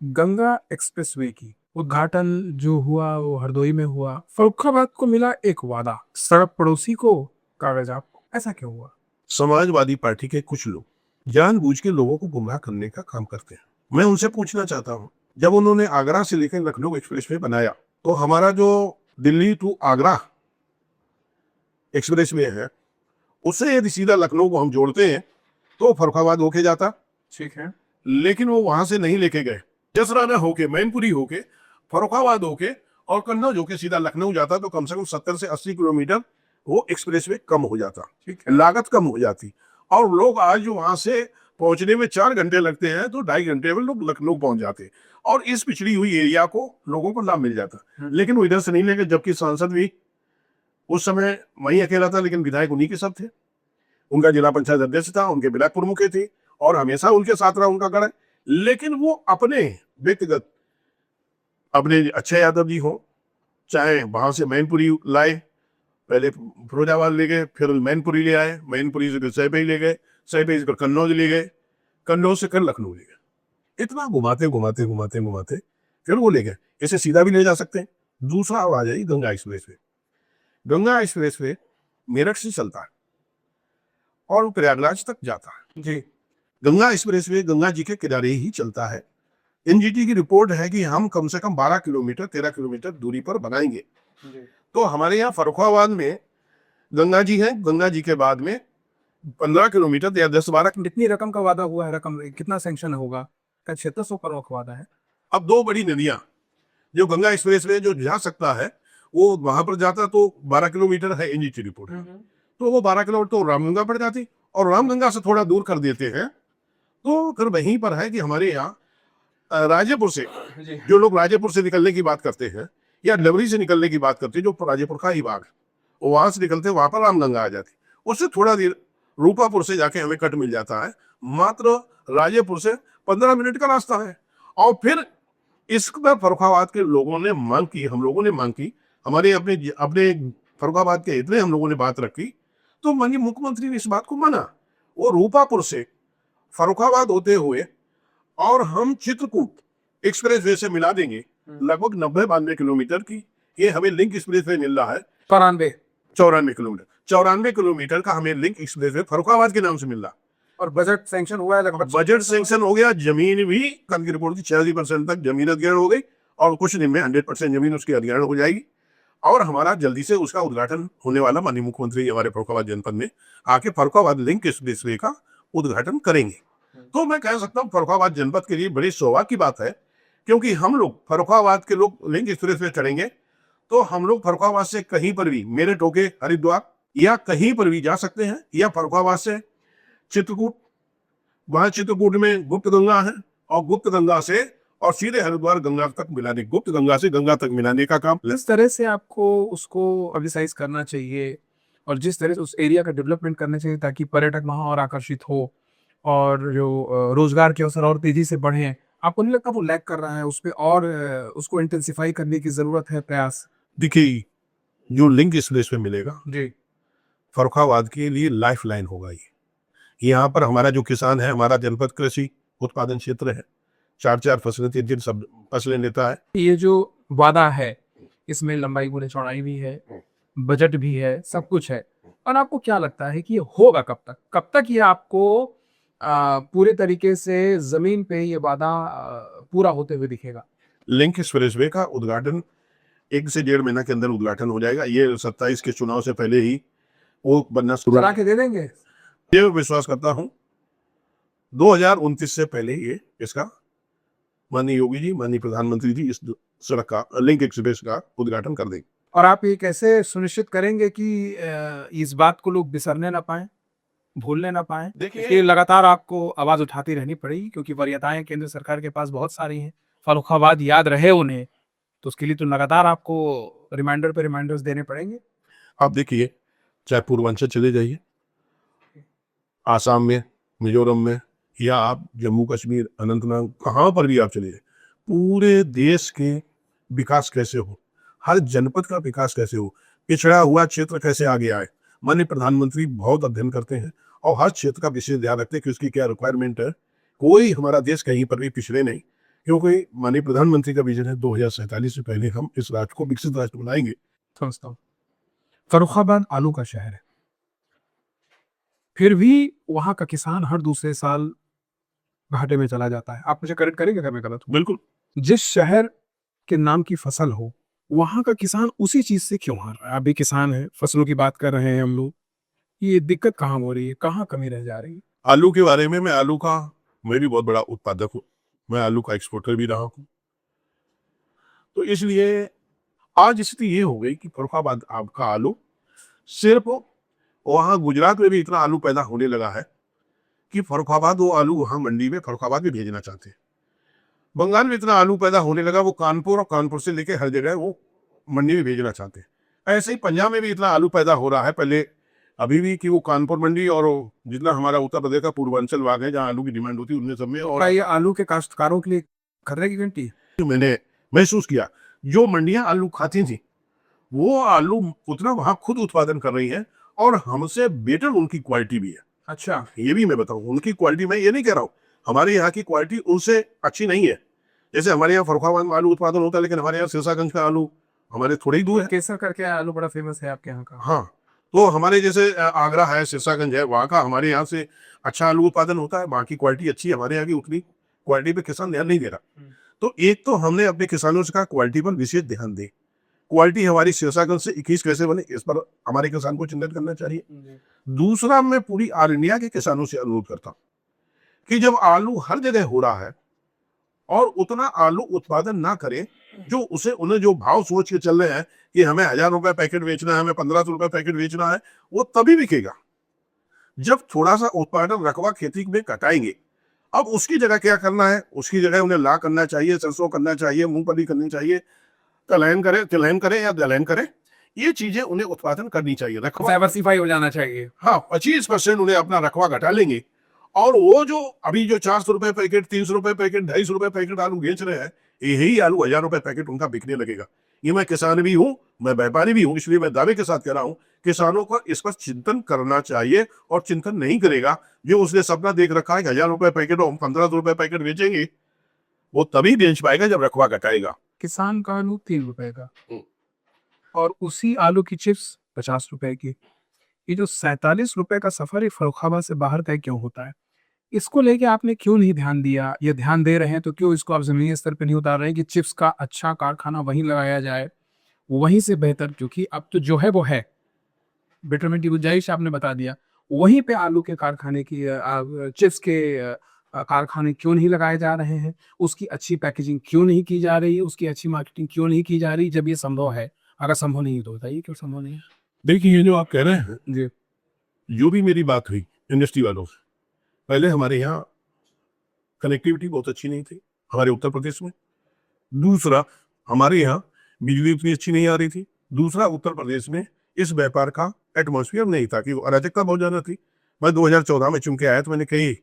गंगा एक्सप्रेसवे की। उद्घाटन जो हुआ वो हरदोई में हुआ। फर्रुखाबाद को मिला एक वादा, सड़क पड़ोसी को कागज आपको, ऐसा क्यों हुआ? समाजवादी पार्टी के कुछ लोग जानबूझ के लोगों को गुमराह करने का काम करते हैं। मैं उनसे पूछना चाहता हूँ, जब उन्होंने आगरा से लेकर लखनऊ एक्सप्रेसवे बनाया तो हमारा जो दिल्ली टू आगरा एक्सप्रेसवे है उससे यदि सीधा लखनऊ को हम जोड़ते हैं तो फर्रुखाबाद होके जाता, ठीक है, लेकिन वो वहां से नहीं लेके गए। जसराना होके, मैनपुरी होके, फर्रुखाबाद होके और कन्नौज होके सीधा लखनऊ जाता तो कम से कम 70 से 80 किलोमीटर वो एक्सप्रेसवे कम हो जाता, ठीक है, लागत कम हो जाती। और लोग आज वहां से पहुंचने में 4 घंटे लगते हैं तो 2.5 घंटे में लोग लखनऊ पहुंच जाते और इस पिछड़ी हुई एरिया को लोगों को लाभ मिल जाता। लेकिन वो इधर से नहीं लेंगे, जबकि सांसद भी उस समय वही अकेला था, लेकिन विधायक उन्हीं के सब थे। उनका जिला पंचायत अध्यक्ष था, उनके ब्लॉक प्रमुख थे और हमेशा उनके साथ रहा उनका गढ़। लेकिन वो अपने व्यक्तिगत, अपने अक्षय यादव जी हो, चाहे वहां से मैनपुरी लाए, पहले फिरोजाबाद ले गए, फिर मैनपुरी ले आए, मैनपुरी से फिर सैपई ले गए, सैपई से फिर कन्नौज ले गए, कन्नौज से फिर लखनऊ ले गए। इतना घुमाते घुमाते घुमाते घुमाते फिर वो ले गए। इसे सीधा भी ले जा सकते हैं। दूसरा आ जाए गंगा एक्सप्रेसवे। गंगा एक्सप्रेसवे मेरठ से चलता है और प्रयागराज तक जाता है। जी। गंगा एक्सप्रेसवे गंगा जी के किनारे ही चलता है। एनजीटी की रिपोर्ट है कि हम कम से कम 12 किलोमीटर 13 किलोमीटर दूरी पर बनाएंगे। तो हमारे यहाँ फर्रुखाबाद में गंगा जी है, गंगा जी के बाद में 15 किलोमीटर या 10-12। कितनी रकम का वादा हुआ है? रकम कितना सैंक्शन होगा? 600 करोड़ का वादा है। अब 2 बड़ी नदियां जो गंगा एक्सप्रेसवे जो जा सकता है वो वहां पर जाता तो 12 किलोमीटर है एनजीटी रिपोर्ट, तो वो 12 किलोमीटर तो रामगंगा पड़ जाती और रामगंगा से थोड़ा दूर कर देते हैं तो फिर वहीं पर है कि हमारे यहाँ राजेपुर से जो लोग राजेपुर से निकलने की बात करते हैं या डबरी से निकलने की बात करते हैं, जो राजेपुर का ही भाग है, वो वहां से निकलते हैं, वहां पर रामगंगा आ जाती। उससे थोड़ा देर रूपापुर से जाके हमें कट मिल जाता है, मात्र राजेपुर से 15 मिनट का रास्ता है। और फिर इस पर फर्रुखाबाद के लोगों ने मांग की, हम लोगों ने मांग की, हमारे अपने अपने फर्रुखाबाद के इतने हम लोगों ने बात रखी तो माननीय मुख्यमंत्री ने इस बात को माना। वो रूपापुर से फर्रुखाबाद होते हुए और हम चित्रकूट एक्सप्रेसवे से मिला देंगे, लगभग 90-92 किलोमीटर की ये हमें लिंक एक्सप्रेसवे मिल रहा है। 94 किलोमीटर, 94 किलोमीटर का हमें लिंक एक्सप्रेसवे फर्रुखाबाद के नाम से मिल रहा। और बजट सैंक्शन हुआ है लगभग। बजट सैंक्शन हो गया, जमीन भी कल की रिपोर्ट थी 86% तक जमीन अधिग्रहण हो गई और कुछ दिन में 100% जमीन उसकी अधिग्रहण हो जाएगी और हमारा जल्दी से उसका उद्घाटन होने वाला। माननीय मुख्यमंत्री हमारे फर्रुखाबाद जनपद में आके फर्रुखाबाद लिंक एक्सप्रेसवे का उद्घाटन करेंगे। तो मैं कह सकता हूँ फर्रुखाबाद जनपद के लिए बड़ी सौभाग्य की बात है, क्योंकि हम लोग फर्रुखाबाद के लोग लिंक एक्सप्रेस में चढ़ेंगे तो हम लोग फर्रुखाबाद से कहीं पर भी मेरठ होके हरिद्वार या कहीं पर भी जा सकते हैं, या फर्रुखाबाद से चित्रकूट, वहां चित्रकूट में गुप्त गंगा है और गुप्त गंगा से और सीधे हरिद्वार गंगा तक मिलाने, गुप्त गंगा से गंगा तक मिलाने का काम। किस तरह से आपको उसको पब्लिसाइज करना चाहिए और जिस तरह से उस एरिया का डेवलपमेंट करना चाहिए ताकि पर्यटक वहाँ और आकर्षित हो और जो रोजगार के अवसर और तेजी से बढ़े, आपको नहीं लगता वो लैग कर रहा है उस पे और उसको इंटेंसिफाई करने की जरूरत है प्रयास? देखिए, जो लिंक इस प्लेस पे मिलेगा जी। फर्रुखाबाद के लिए लाइफ लाइन होगा ये। यहाँ पर हमारा जो किसान है, हमारा जनपद कृषि उत्पादन क्षेत्र है, 4-4 फसलें 3-3 सब फसलें लेता है। ये जो वादा है इसमें लंबाई गुणे चौड़ाई भी है, बजट भी है, सब कुछ है, और आपको क्या लगता है कि ये होगा कब तक? कब तक ये आपको पूरे तरीके से जमीन पे ये वादा पूरा होते हुए दिखेगा? लिंक एक्सप्रेसवे का उद्घाटन 1 से 1.5 महीना के अंदर उद्घाटन हो जाएगा। ये 27 के चुनाव से पहले ही वो बनना शुरू बना के दे देंगे? ये विश्वास करता हूँ 2029 से पहले ये इसका माननीय योगी जी, माननीय प्रधानमंत्री जी इस सड़क का, लिंक एक्सप्रेस का उद्घाटन कर देंगे। और आप ये कैसे सुनिश्चित करेंगे कि इस बात को लोग बिसरने ना पाए, भूलने ना पाए? देखिए- कि लगातार आपको आवाज उठाती रहनी पड़ेगी क्योंकि वरीयताएं केंद्र सरकार के पास बहुत सारी हैं। फर्रुखाबाद याद रहे उन्हें, तो उसके लिए तो लगातार आपको रिमाइंडर पे रिमाइंडर्स देने पड़ेंगे। आप देखिए, चाहे पूर्वांचल चले जाइए, आसाम में, मिजोरम में, या आप जम्मू कश्मीर, अनंतनाग, कहाँ पर भी आप चले जाइए, पूरे देश के विकास कैसे हो, हर जनपद का विकास कैसे हो, पिछड़ा हुआ क्षेत्र कैसे आगे आए, माननीय प्रधानमंत्री बहुत अध्ययन करते हैं और हर क्षेत्र का विशेष ध्यान रखते हैं कि उसकी क्या रिक्वायरमेंट है। कोई हमारा देश कहीं पर भी पिछड़े नहीं, क्योंकि माननीय प्रधानमंत्री का विजन है 2047 से पहले हम इस राज्य को विकसित राज्य बनाएंगे। समझता हूँ। फर्रुखाबाद आलू का शहर है, फिर भी वहां का किसान हर दूसरे साल घाटे में चला जाता है। आप मुझे करेक्ट करेंगे अगर मैं गलत हूँ? बिल्कुल। जिस शहर के नाम की फसल हो, वहां का किसान उसी चीज से क्यों हार रहा है? आप भी किसान है, फसलों की बात कर रहे हैं हम लोग, ये दिक्कत कहाँ हो रही है, कहाँ कमी रह जा रही है? आलू के बारे में, मैं भी बहुत बड़ा उत्पादक हूँ, मैं आलू का एक्सपोर्टर भी रहा हूँ। तो इसलिए आज स्थिति ये हो गई कि फर्रुखाबाद आपका आलू सिर्फ, वहां गुजरात में भी इतना आलू पैदा होने लगा है कि फर्रुखाबाद वो आलू वहां मंडी में फर्रुखाबाद भी भेजना चाहते हैं। बंगाल में इतना आलू पैदा होने लगा, वो कानपुर और कानपुर से लेके हर जगह वो मंडी में भेजना चाहते हैं। ऐसे ही पंजाब में भी इतना आलू पैदा हो रहा है पहले, अभी भी, कि वो कानपुर मंडी और जितना हमारा उत्तर प्रदेश का पूर्वांचल भाग है जहाँ आलू की डिमांड होती है, उनमें सब में। और क्या ये आलू के काश्तकारों के लिए खतरे की घंटी है? मैंने महसूस किया, जो मंडियां आलू खाती थी वो आलू उतना वहां खुद उत्पादन कर रही है और हमसे बेटर उनकी क्वालिटी भी है। अच्छा, ये भी मैं बताऊं, उनकी क्वालिटी, मैं ये नहीं कह रहा हूँ हमारे यहाँ की क्वालिटी उनसे अच्छी नहीं है। जैसे हमारे यहाँ फर्रुखाबाद में आलू उत्पादन होता है, लेकिन हमारे यहाँ सिरसागंज का आलू हमारे थोड़े ही दूर है। केसर करके आलू बड़ा फेमस है आपके यहाँ का। हाँ, तो हमारे जैसे आगरा है, सिरसागंज है, वहाँ का हमारे यहाँ से अच्छा आलू उत्पादन होता है, वहाँ की क्वालिटी अच्छी है, हमारे यहाँ की उतनी क्वालिटी पे किसान ध्यान नहीं दे रहा। तो एक तो हमने अपने किसानों से कहा क्वालिटी पर विशेष ध्यान दे, क्वालिटी हमारी सिरसागंज से 21 कैसे बने, इस पर हमारे किसान को चिंतन करना चाहिए। दूसरा, मैं पूरी ऑल इंडिया के किसानों से अनुरोध करता हूँ कि जब आलू हर जगह हो रहा है और उतना आलू उत्पादन ना करें, जो उसे उन्हें जो भाव सोच के चल रहे हैं कि हमें 1000 रुपए पैकेट बेचना है, हमें 1500 रुपए पैकेट बेचना है, वो तभी बिकेगा जब थोड़ा सा उत्पादन रकबा खेती में घटाएंगे। अब उसकी जगह क्या करना है, उसकी जगह उन्हें ला करना चाहिए, सरसों करना चाहिए, मूंगफली करनी चाहिए, तिलहन करे या दलहन करे, ये चीजें उन्हें उत्पादन करनी चाहिए। रकबा डाइवर्सिफाई हो जाना चाहिए। हाँ, 25% उन्हें अपना रकबा घटा लेंगे और वो जो अभी जो 400 रुपए पैकेट, 300 रुपए पैकेट, 250 रुपए पैकेट आलू बेच रहे हैं, यही आलू 1000 रुपए पैकेट उनका बिकने लगेगा। ये मैं किसान भी हूँ, मैं व्यापारी भी हूँ, इसलिए मैं दावे के साथ कह रहा हूँ किसानों को इस पर चिंतन करना चाहिए। और चिंतन नहीं करेगा, जो उसने सपना देख रखा है कि 1000 रुपए पैकेट और 1500 रुपए पैकेट बेचेंगे, वो तभी बेच पाएगा जब रकबा घटाएगा। किसान का आलू 3 रुपए का और उसी आलू की चिप्स 50 रुपए की। ये जो 47 रुपए का सफर ये फर्रुखाबाद से बाहर तय क्यों होता है? इसको लेके आपने क्यों नहीं ध्यान दिया, या ध्यान दे रहे हैं तो क्यों इसको आप जमीनी स्तर पे नहीं उतार रहे हैं कि चिप्स का अच्छा कारखाना वहीं लगाया जाए, वहीं से बेहतर, क्योंकि अब तो जो है वो है, बेटरमेंट की गुंजाइश आपने बता दिया, वहीं पे आलू के कारखाने की चिप्स के कारखाने क्यों नहीं लगाए जा रहे हैं? उसकी अच्छी पैकेजिंग क्यों नहीं की जा रही है? उसकी अच्छी मार्केटिंग क्यों नहीं की जा रही जब ये संभव है? अगर संभव नहीं है तो बताइए क्यों संभव नहीं है? देखिए, ये जो आप कह रहे हैं, जी। जो भी मेरी बात हुई इंडस्ट्री वालों से, पहले हमारे यहाँ कनेक्टिविटी बहुत अच्छी नहीं थी, हमारे उत्तर प्रदेश में। दूसरा, हमारे यहाँ बिजली उतनी अच्छी नहीं आ रही थी। दूसरा, उत्तर प्रदेश में इस व्यापार का एटमॉस्फेयर नहीं था, कि अराजकता बहुत ज़्यादा थी। मैं 2014 में चुन के आया तो मैंने कई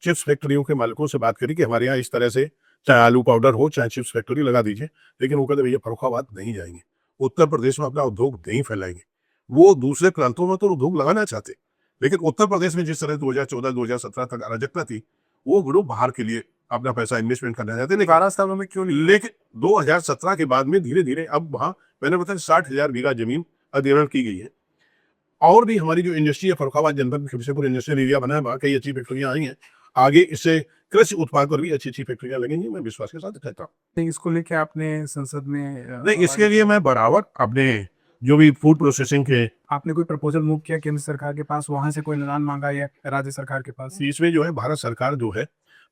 चिप्स फैक्ट्रियों के मालिकों से बात करी कि हमारे यहाँ इस तरह से चाहे आलू पाउडर हो, चाहे चिप्स फैक्ट्री लगा दीजिए। लेकिन वो कहते भैया फर्रुखाबाद नहीं जाएंगे, उत्तर प्रदेश में अपना उद्योग नहीं फैलाएंगे। वो दूसरे प्रांतों में तो उद्योग लगाना चाहते, लेकिन उत्तर प्रदेश में जिस तरह 2014-2017 तक अराजकता थी, वो लोग बाहर के लिए अपना पैसा इन्वेस्टमेंट करना चाहते, लेकिन 12 सालों में क्यों नहीं? लेकिन 2017 के बाद में धीरे धीरे अब वहाँ मैंने बताया 60,000 बीघा जमीन अधिग्रहण की गई है। और भी हमारी जो इंडस्ट्री है, फर्रुखाबाद जनपद में शिवसेपुर इंडस्ट्रियल एरिया बना है, वहाँ कई अच्छी फैक्ट्रियाँ आई हैं। आगे इससे कृषि उत्पाद पर भी अच्छी अच्छी फैक्ट्रियाँ लगेंगी, मैं विश्वास के साथ कहता हूँ। नहीं, इसको लेके आपने संसद में नहीं, इसके लिए मैं बराबर अपने जो भी फूड प्रोसेसिंग के आपने कोई प्रपोजल मूव किया केंद्र सरकार के पास, वहां से कोई अनुदान मांगा या राज्य सरकार के पास? इसमें जो है भारत सरकार जो है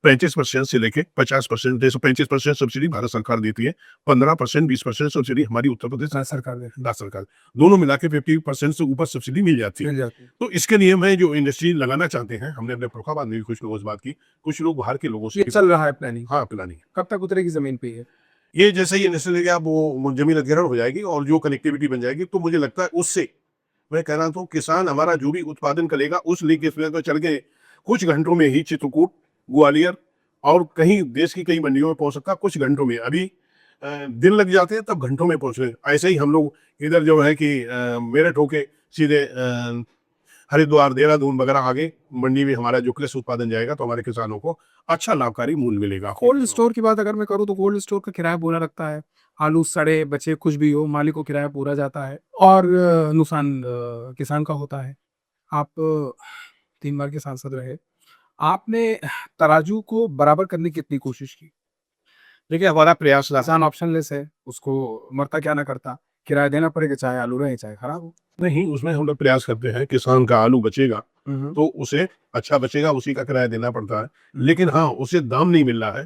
35% से लेके 50%, 35% सब्सिडी भारत सरकार देती है, 15% 20% सब्सिडी हमारी उत्तर प्रदेश राज्य सरकार दे राज्य सरकार, दोनों मिला के 50% से ऊपर सब्सिडी मिल जाती है। मिल जाती है। तो इसके लिए मैं जो इंडस्ट्री लगाना चाहते हैं, हमने अपने फर्रुखाबाद में भी कुछ लोगों से बात की, कुछ लोग बाहर के लोगों ये से। चल रहा है प्लानिंग? हाँ, प्लानिंग। कब तक उतरेगी जमीन पे ये जैसे ही इंडस्ट्री एरिया वो जमीन अधिग्रहण हो जाएगी और जो कनेक्टिविटी बन जाएगी, तो मुझे लगता है उससे, मैं कह रहा हूँ, किसान हमारा जो भी उत्पादन करेगा उस लीक तो चल के कुछ घंटों में ही चित्रकूट, ग्वालियर और कहीं देश की कई मंडियों में पहुंच सकता है। कुछ घंटों में, अभी दिन लग जाते हैं, तब घंटों में पहुंच रहे हैं। ऐसे ही हम लोग इधर जो है कि मेरठ होके सीधे हरिद्वार, देहरादून वगैरह आगे मंडी में हमारा जो कृषि उत्पादन जाएगा, तो हमारे किसानों को अच्छा लाभकारी मूल्य मिलेगा। कोल्ड स्टोर की बात अगर मैं करूँ तो कोल्ड स्टोर का किराया पूरा लगता है, आलू सड़े बचे कुछ भी हो, मालिक को किराया पूरा जाता है और नुकसान किसान का होता है। आप 3 बार के सांसद रहे, आपने तराजू को बराबर करने की कितनी कोशिश की? देखिए, हमारा प्रयास रहा। किसान ऑप्शनलेस है, उसको मरता क्या ना करता, किराया देना पड़ेगा चाहे आलू रहे चाहे खराब हो। नहीं, उसमें हम लोग प्रयास करते हैं, किसान का आलू बचेगा तो उसे अच्छा बचेगा, उसी का किराया देना पड़ता है। लेकिन हाँ, उसे दाम नहीं मिल रहा है,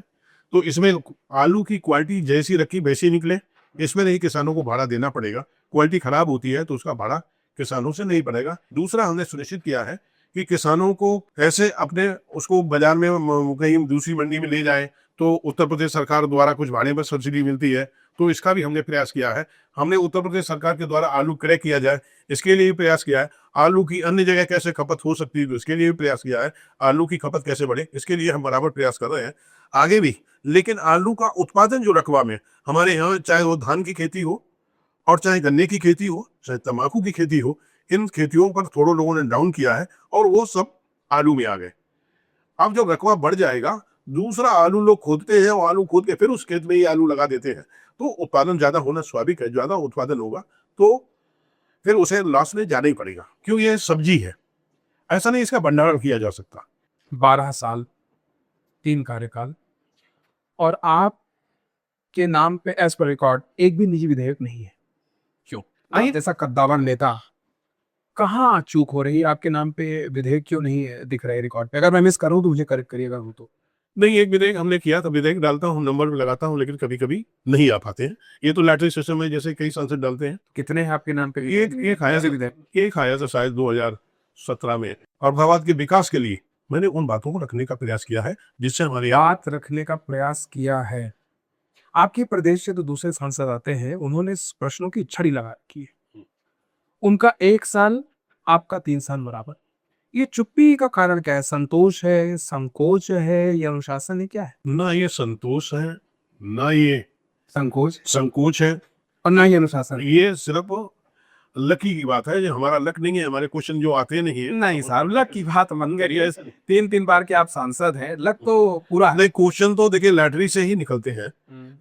तो इसमें आलू की क्वालिटी जैसी रखी वैसी निकले, इसमें नहीं किसानों को भाड़ा देना पड़ेगा। क्वालिटी खराब होती है तो उसका भाड़ा किसानों से नहीं पड़ेगा। दूसरा, हमने सुनिश्चित किया है कि किसानों को ऐसे अपने उसको बाजार में कहीं दूसरी मंडी में ले जाए, तो उत्तर प्रदेश सरकार द्वारा कुछ भाड़े पर सब्सिडी मिलती है, तो इसका भी हमने प्रयास किया है। हमने उत्तर प्रदेश सरकार के द्वारा आलू क्रय किया जाए, इसके लिए भी प्रयास किया है। आलू की अन्य जगह कैसे खपत हो सकती है, तो इसके लिए भी प्रयास किया है। आलू की खपत कैसे बढ़े, इसके लिए हम बराबर प्रयास कर रहे हैं आगे भी। लेकिन आलू का उत्पादन जो रकबा में हमारे यहाँ, चाहे वो धान की खेती हो और चाहे गन्ने की खेती हो, चाहे तंबाकू की खेती हो, इन खेतियों पर थोड़े लोगों ने डाउन किया है और वो सब आलू में आ गए। अब जब रकबा बढ़ जाएगा, दूसरा आलू लोग खोदते हैं और आलू खोद के फिर उस खेत में ही आलू लगा देते हैं, तो उत्पादन ज्यादा होना स्वाभाविक है। ज्यादा उत्पादन होगा तो फिर उसे लॉस में जाना ही पड़ेगा, क्यों, ये सब्जी है, ऐसा नहीं इसका भंडारण किया जा सकता। 12 साल, 3 कार्यकाल और आपके नाम पे एज पर रिकॉर्ड एक भी निजी विधेयक नहीं है। क्यों? आप जैसा कद्दावर नेता, कहाँ चूक हो रही है? आपके नाम पे विधेयक क्यों नहीं दिख रहे रिकॉर्ड पे? अगर मैं मिस कर रहा हूँ तो मुझे करेक्ट करिएगा हूँ तो। नहीं, एक विधेयक हमने किया था, विधेयक डालता हूँ, नंबर भी लगाता हूँ, लेकिन कभी कभी नहीं आ पाते हैं। ये तो लैटरी सिस्टम है, जैसे कई सांसद डालते हैं। कितने हैं आपके नाम पे एक आया ऐसे विधेयक? एक आया था शायद 2017 में। और फर्रुखाबाद के विकास के लिए मैंने उन बातों को रखने का प्रयास किया है जिससे हमारे बात रखने का प्रयास किया है। आपके प्रदेश से तो दूसरे सांसद आते हैं, उन्होंने इस प्रश्नों की छड़ी लगा रखी है। उनका 1 साल, आपका 3 साल बराबर। ये चुप्पी का कारण क्या है? संतोष है, संकोच है या अनुशासन है, क्या है? ना ये संतोष है, ना ये संकोच है, और ना ही अनुशासन। ये सिर्फ लकी की बात है। जो हमारा लक नहीं है, हमारे क्वेश्चन जो आते नहीं है। नहीं साहब, लक की बात मत करिए। 3-3 बार के आप सांसद हैं, लक तो पूरा है। नहीं, क्वेश्चन तो देखिए लैटरी से ही निकलते हैं।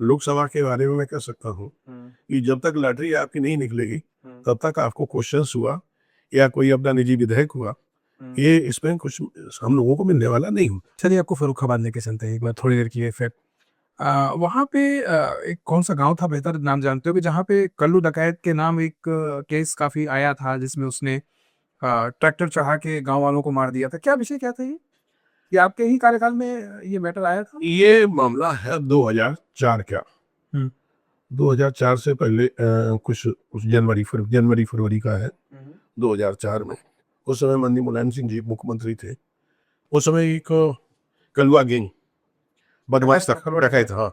लोकसभा के बारे में मैं कह सकता हूँ कि जब तक लैटरी आपकी नहीं निकलेगी, तब तक आपको क्वेश्चंस हुआ या कोई अपना निजी विधेयक हुआ, ये इसमें कुछ हम लोगों को मिलने वाला नहीं हो। चलिए आपको फर्रुखाबाद लेके चलते हैं एक बार थोड़ी देर के लिए फिर। वहाँ पे एक कौन सा गांव था, बेहतर नाम जानते हो, कि जहाँ पे कल्लू डकैत के नाम एक केस काफी आया था, जिसमें उसने ट्रैक्टर चढ़ा के गांव वालों को मार दिया था, क्या विषय क्या था ये आपके ही कार्यकाल में ये मैटर आया था? ये मामला है 2004 का। हम्म। 2004 से पहले कुछ जनवरी फरवरी का है। 2004 में उस समय माननीय मुलायम सिंह जी मुख्यमंत्री थे। उस समय एक कलवा गैंग बदमाश था, डकैत, हाँ,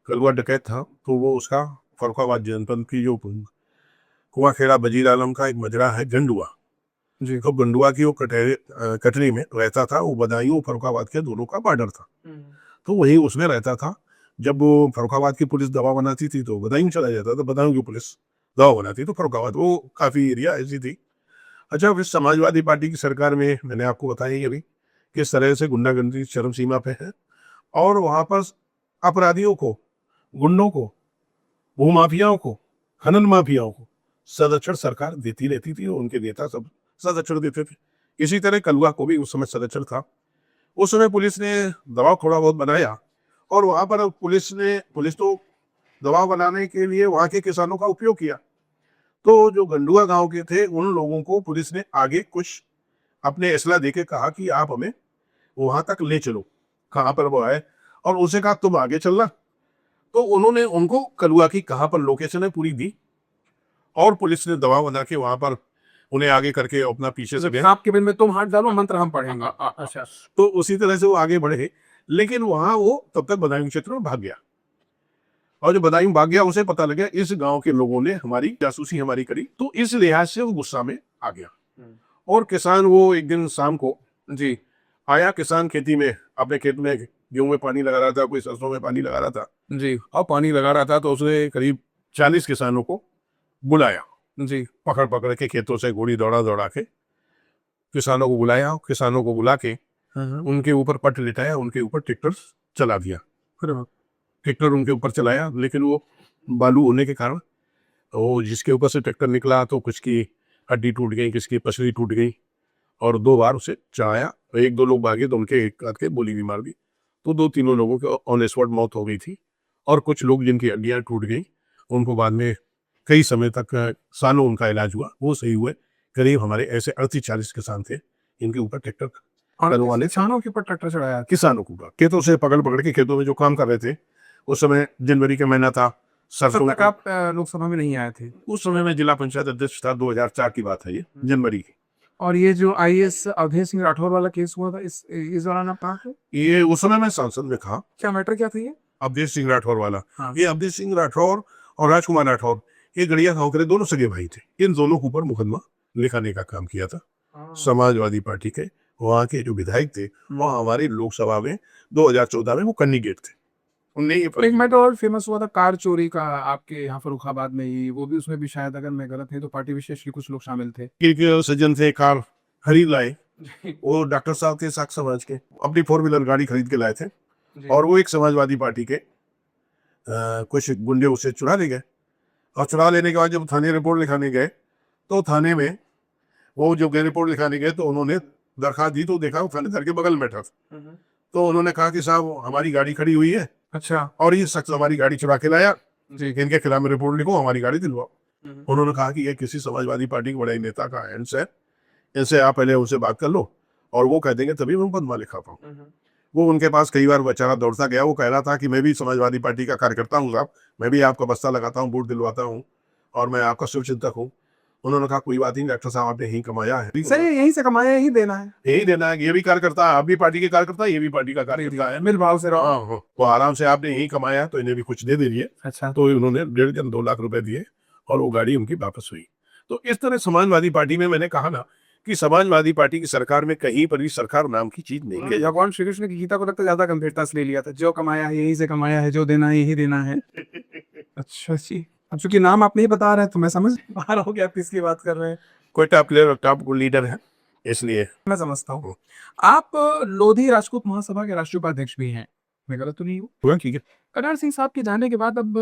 कलवा डकैत था। तो वो उसका फर्रुखाबाद जनपद की जो कुआखेड़ा वजीर आलम का एक मजरा है गंडुआ जी। तो गंडुआ की वो कटरी में रहता था। वो बदायूं फर्रुखाबाद के दोनों का बॉर्डर था। तो वहीं उसमें रहता था। जब वो फर्रुखाबाद की पुलिस दवा बनाती थी तो बदायूं चला जाता था, बदायूं की पुलिस दवा बनाती तो फर्रुखाबाद, वो काफ़ी एरिया ऐसी थी। अच्छा, फिर समाजवादी पार्टी की सरकार में मैंने आपको बताया ही अभी किस तरह से गुंडागर्दी चरम सीमा पे है और वहाँ पर अपराधियों को, गुंडों को, भूमाफियाओं को, खनन माफियाओं को संरक्षण सरकार देती रहती थी और उनके नेता सब संरक्षण देते थे। इसी तरह कलवा को भी उस समय संरक्षण था। उस समय पुलिस ने दबाव थोड़ा बहुत बनाया और वहाँ पर पुलिस तो दबाव बनाने के लिए वहाँ के किसानों का उपयोग किया। तो जो गंडुआ गांव के थे उन लोगों को पुलिस ने आगे कुछ अपने असला देके कहा कि आप हमें वहां तक ले चलो, कहाँ पर वो है, और उनसे कहा तुम आगे चलना। तो उन्होंने उनको कलुआ की कहाँ पर लोकेशन है पूरी दी और पुलिस ने दबाव बना के वहां पर उन्हें आगे करके अपना पीछे से गए। सांप के बिल में तुम हाथ डालो, मंत्र हम पढ़ेंगे। अच्छा। तो उसी तरह से वो आगे बढ़े, लेकिन वहां वो तब तक बदायूं क्षेत्र में भाग गया और जो बदायूं भाग गया उसे पता लगा इस गांव के लोगों ने हमारी जासूसी हमारी करी। तो इस लिहाज से वो गुस्सा में आ गया और किसान वो एक दिन शाम को जी आया, किसान खेती में अपने खेत में गेहूं में पानी लगा रहा था, कोई सरसों में पानी लगा रहा था जी, और पानी लगा रहा था तो उसने करीब 40 किसानों को बुलाया जी, पकड़ पकड़ के खेतों से घोड़ी दौड़ा दौड़ा के किसानों को बुलाया। किसानों को बुला के उनके ऊपर पट लिटाया, उनके ऊपर ट्रैक्टर चला दिया। ट्रैक्टर उनके ऊपर चलाया, लेकिन वो बालू होने के कारण वो जिसके ऊपर से ट्रैक्टर निकला तो कुछ की हड्डी टूट गई, किसकी पसली टूट गई और 2 बार उसे चढ़ाया। एक दो लोग भागे तो उनके एक आध के गोली भी मार दी। तो 2-3 लोगों की ऑन स्पॉट मौत हो गई थी और कुछ लोग जिनकी हड्डियां टूट गई उनको बाद में कई समय तक सालों उनका इलाज हुआ, वो सही हुए। करीब हमारे ऐसे 38-40 किसान थे इनके ऊपर ट्रैक्टर वाले किसानों के ऊपर ट्रैक्टर चढ़ाया, किसानों को खेतों से पकड़ पकड़ के खेतों में जो काम कर रहे थे। उस समय जनवरी का महीना था, सरसों तक आप लोकसभा में नहीं आए थे? उस समय में जिला पंचायत अध्यक्ष था, 2004 की बात है ये, जनवरी की। और ये जो IAS अवधेश सिंह राठौर वाला केस हुआ था इस दौरान आप कहाँ थे? ये उस समय मैं सांसद में था। क्या मैटर क्या था ये? अवधेश सिंह राठौर वाला, हाँ। ये अवधेश सिंह राठौर और राजकुमार राठौर ये गड़िया गांव के दोनों सगे भाई थे। इन दोनों के ऊपर मुकदमा लिखाने का काम किया था समाजवादी पार्टी के। वहाँ के जो विधायक थे वो हमारी लोकसभा में 2014 में वो कैंडिडेट थे। एक मैटर और फेमस हुआ था कार चोरी का आपके यहाँ फर्रुखाबाद में ही, वो भी उसमें भी शायद अगर मैं गलत नहीं तो पार्टी विशेष के कुछ लोग शामिल थे। सज्जन थे, कार खरीद लाए, वो डॉक्टर साहब थे साख समाज के, अपनी 4 व्हीलर गाड़ी खरीद के लाए थे और वो एक समाजवादी पार्टी के कुछ गुंडे उसे चुरा ले गए। और चुरा लेने के बाद जब थाने रिपोर्ट लिखाने गए तो थाने में वो जो रिपोर्ट लिखाने गए तो उन्होंने दरखास्त दी तो देखा वो थानेदार के बगल में बैठा था। तो उन्होंने कहा कि साहब हमारी गाड़ी खड़ी हुई है, अच्छा, और ये शख्स हमारी गाड़ी चुरा के लाया, इनके खिलाफ में रिपोर्ट लिखो, हमारी गाड़ी दिलवाओ। उन्होंने कहा कि ये किसी समाजवादी पार्टी के बड़े नेता का हैंड्स है, इनसे आप पहले उनसे बात कर लो और वो कह देंगे तभी मैं मुकदमा लिखा पाऊँ। वो उनके पास कई बार बेचारा दौड़ता गया, वो कह रहा था कि मैं भी समाजवादी पार्टी का कार्यकर्ता हूँ साहब, मैं भी आपका बस्ता लगाता हूँ, वोट दिलवाता हूँ और मैं आपका शुभचिंतक हूँ। उन्होंने कहा कोई बात नहीं डॉक्टर साहब, आपने यही कमाया है, सही, यहीं से कमाया, यही देना है, यही देना है। ये भी कार्यकर्ता है, आप भी पार्टी के कार्यकर्ता, ये भी पार्टी का कार्यकर्ता है, मिल भाव से रहो। वो आराम से आपने यही कमाया तो इन्हें भी कुछ दे दीजिए। अच्छा, तो उन्होंने 1.5-2 लाख रुपए दिए और वो गाड़ी उनकी वापस हुई। तो इस तरह समाजवादी पार्टी में मैंने कहा ना कि समाजवादी पार्टी की सरकार में कहीं पर भी सरकार नाम की चीज नहीं है। भगवान श्री कृष्ण की गीता को लगता ज्यादा गंभीरता से ले लिया था, जो कमाया है यहीं से कमाया है, जो देना है यही देना है। अच्छा जी, अब चूंकि नाम आप नहीं बता रहे हैं तो मैं समझ पा रहा हूँ कि आप किसकी बात कर रहे हैं। कोई टॉप प्लेयर, टॉप लीडर है, इसलिए मैं समझता हूँ। आप लोधी राजपूत महासभा के राष्ट्रीय उपाध्यक्ष भी हैं, मैं गलत तो नहीं हूँ? ठीक है। कल्याण सिंह साहब के जाने के बाद अब